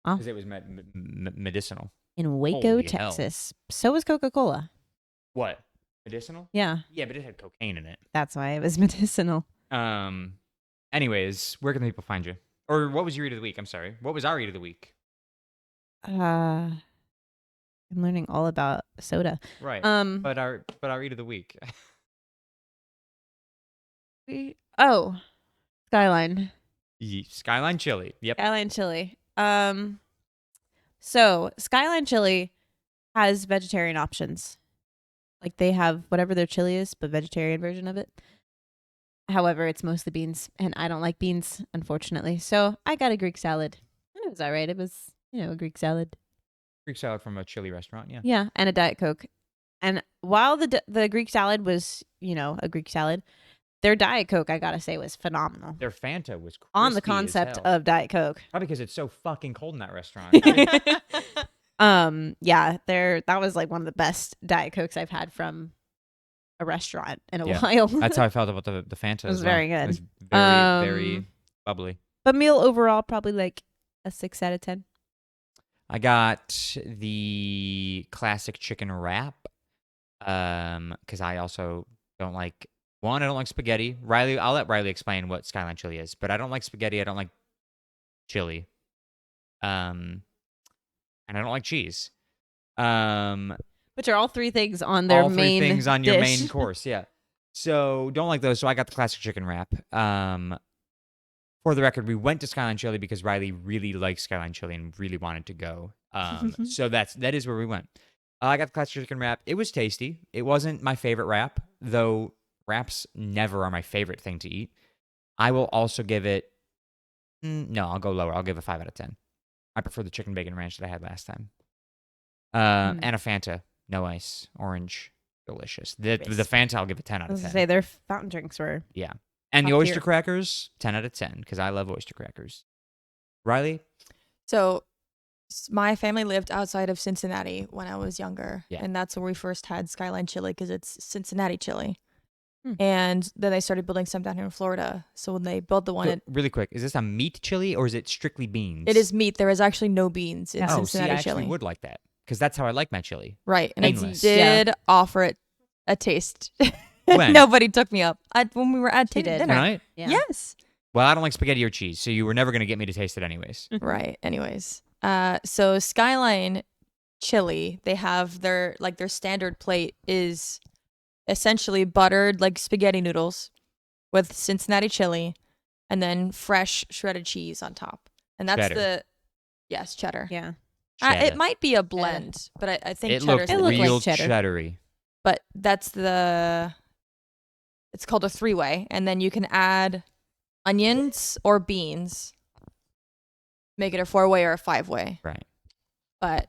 Oh. Because it was medicinal. In Waco, Holy hell. Texas. So was Coca-Cola. What? Medicinal? Yeah, Yeah, but it had cocaine in it. that's why it was medicinal. Anyways, where can people find you? Or what was your eat of the week? I'm sorry. What was our eat of the week? I'm learning all about soda. Right. Um, But our eat of the week. Skyline. Skyline Chili. Yep. Skyline Chili. So Skyline Chili has vegetarian options. Like they have whatever their chili is, but vegetarian version of it. However, it's mostly beans, and I don't like beans, unfortunately. So I got a Greek salad It was all right. It was, a Greek salad. Greek salad from a chili restaurant. Yeah. Yeah, and a Diet Coke. And while the Greek salad was, a Greek salad, their Diet Coke, I gotta say, was phenomenal. Their Fanta was On the crispy as concept hell. of Diet Coke. Probably because it's so fucking cold in that restaurant. Yeah, that was like one of the best Diet Cokes I've had from a restaurant in a Yeah. while. That's how I felt about the Fanta. It was as well. very good. It was very, very Um, bubbly. But meal overall, probably like a 6 out of 10. I got the classic chicken wrap. Because I also don't like I don't like spaghetti. I'll let Riley explain what Skyline chili is, but I don't like spaghetti. I don't like chili. And I don't like cheese. Which are all three things on their all three main things on your dish. main course, yeah. So don't like those. So I got the classic chicken wrap. For the record, we went to Skyline Chili because Riley really likes Skyline Chili and really wanted to go. So that is where we went. I got the classic chicken wrap. It was tasty. It wasn't my favorite wrap, though wraps never are my favorite thing to eat. I will also give it. No, I'll go lower. I'll give it 5 out of 10. I prefer the chicken bacon ranch that I had last time. And a Fanta, no ice, orange, delicious. The Fanta, I'll give it 10 out I of was 10. gonna say their fountain drinks were. Yeah. And the Top oyster tier. crackers, 10 out of 10, because I love oyster crackers. Riley? So my family lived outside of Cincinnati when I was younger. Yeah. And that's where we first had Skyline chili because it's Cincinnati chili. Hmm. And then they started building some down here in Florida. So when they built the one, So, really quick, is this a meat chili or is it strictly beans? it is meat. There is actually no beans in Yeah. Oh, see, I Cincinnati actually chili. would like that, because that's how I like my chili. Right. And I Painless. did offer it a taste. When? Nobody took me up. When we were at They did. dinner. Right? Yeah. Yes. Well, I don't like spaghetti or cheese, so you were never going to get me to taste it anyways. Right. Anyways, so Skyline chili, they have their standard plate is essentially buttered like spaghetti noodles with Cincinnati chili, and then fresh shredded cheese on top. And that's Cheddar. yes, cheddar. Yeah. Cheddar. It might be a blend, but I think It cheddar's looked the It looked like real cheddar. cheddary. but that's it's called a 3-way, and then you can add onions or beans, make it a 4-way or a 5-way. Right. But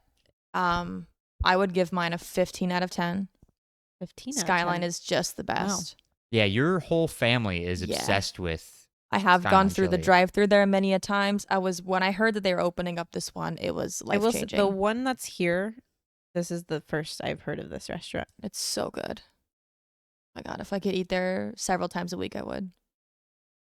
I would give mine a 15 out of 10. 15 out of Skyline 10. is just the best. Yeah, your whole family is Yeah. obsessed with. I have Skyline gone through the chili. drive-through there many a times. When I heard that they were opening up this one, it was I will say, life-changing. the one that's here, this is the first I've heard of this restaurant. It's so good. Oh my God, if I could eat there several times a week, I would.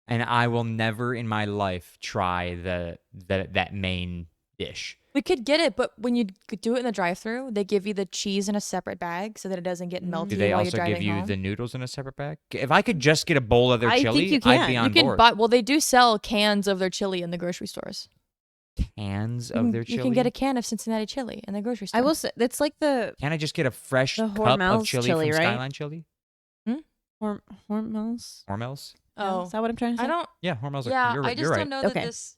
And I will never in my life try that main dish. We could get it, but when you do it in the drive-through, they give you the cheese in a separate bag so that it doesn't get melty Do they while you're also driving give you home. the noodles in a separate bag? If I could just get a bowl of their I think chili, you I'd can. be You on You can board. buy. Well, they do sell cans of their chili in the grocery stores. Cans of their chili. You can get a can of Cincinnati chili in the grocery store. I will say, it's like the Can I just get a fresh The cup of Hormel's chili, chili, from right? Skyline Chili? Hormel's. Hormel's? Oh, Is that what I'm trying to say? I don't. Yeah, Hormel's. Yeah, you're, I just you're right. don't know Okay. that this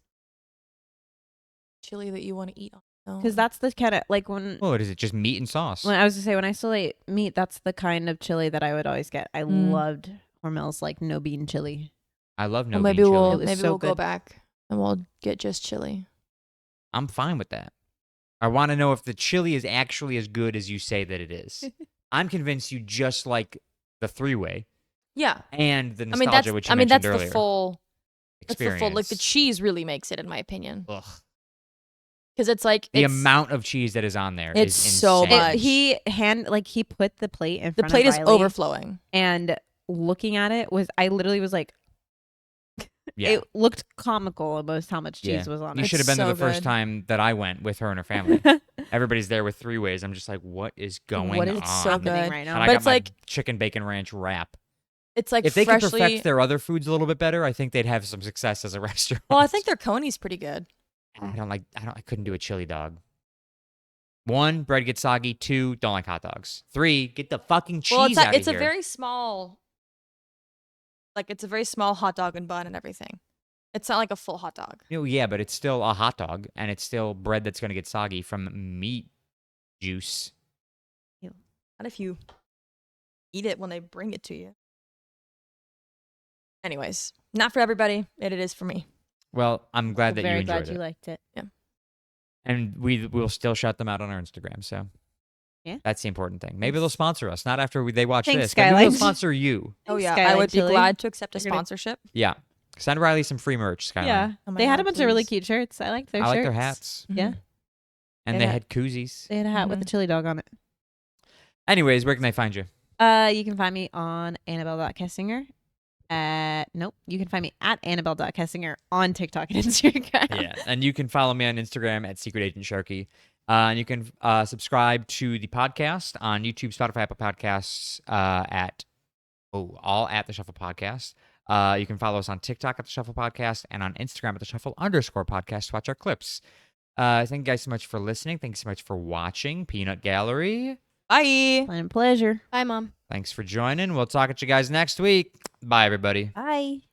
chili that you want to eat. Because that's the kind of, like, when What is it? Just meat and sauce? I was gonna say, when I still ate meat, that's the kind of chili that I would always get. I Mm. loved Hormel's like no bean chili. I love no Well, maybe bean chili. we'll It was maybe so we'll go good. back and we'll get just chili. I'm fine with that. I want to know if the chili is actually as good as you say that it is. I'm convinced you just like the 3-way Yeah, and the I nostalgia, mean that's which you mentioned that's earlier. the full. That's the experience. full. Like the cheese really makes it, in my opinion, Ugh. because it's like The it's, amount of cheese that is on there It's is so insane. much. He put the plate in the front plate of is Riley, overflowing. and looking at it I literally was like, Yeah. it looked comical almost how much cheese Yeah. was on You it. should have been there so the first good. time that I went with her and her family. Everybody's there with 3-ways. I'm just like, what is going What on? is It's so happening good. right And now? I But got it's my like- chicken bacon ranch wrap. It's like If they freshly. could perfect their other foods a little bit better, I think they'd have some success as a restaurant. Well, I think their coney's pretty good. I couldn't do a chili dog. 1, bread gets soggy. 2, don't like hot dogs. 3, get the fucking cheese Well, it's out it's of a here. very small. Like it's a very small hot dog and bun and everything. It's not like a full hot dog. Yeah, but it's still a hot dog, and it's still bread that's going to get soggy from meat juice. Not if you eat it when they bring it to you. Anyways, not for everybody. It is for me. Well, I'm glad that you Very enjoyed glad it. you liked it. And we'll still shout them out on our Instagram. So Yeah. that's the important thing. Maybe they'll Thanks. sponsor us. Not after they watch Thanks, this. Maybe they'll Skyline. sponsor you. Oh Thanks, yeah, I Skyline would be Chili. glad to accept a They're gonna- sponsorship. Yeah. Send Riley some free merch, Skyline. Yeah. Oh my They had a God, bunch of really please. cute shirts. I like their I shirts. like their hats. Yeah. And They they got- had koozies. They had a hat with a chili dog on it. Anyways, where can they find you? You can find me on Annabelle.Kessinger. Nope. You can find me at Annabelle.Kessinger on TikTok and Instagram. Yeah. And you can follow me on Instagram at Secret Agent Sharky. And you can subscribe to the podcast on YouTube, Spotify, Apple Podcasts, all at The Shuffle Podcast. You can follow us on TikTok at The Shuffle Podcast and on Instagram at The Shuffle_podcast to watch our clips. Thank you guys so much for listening. Thanks so much for watching Peanut Gallery. Bye. Fun and pleasure. Bye, Mom. Thanks for joining. We'll talk at you guys next week. Bye, everybody. Bye.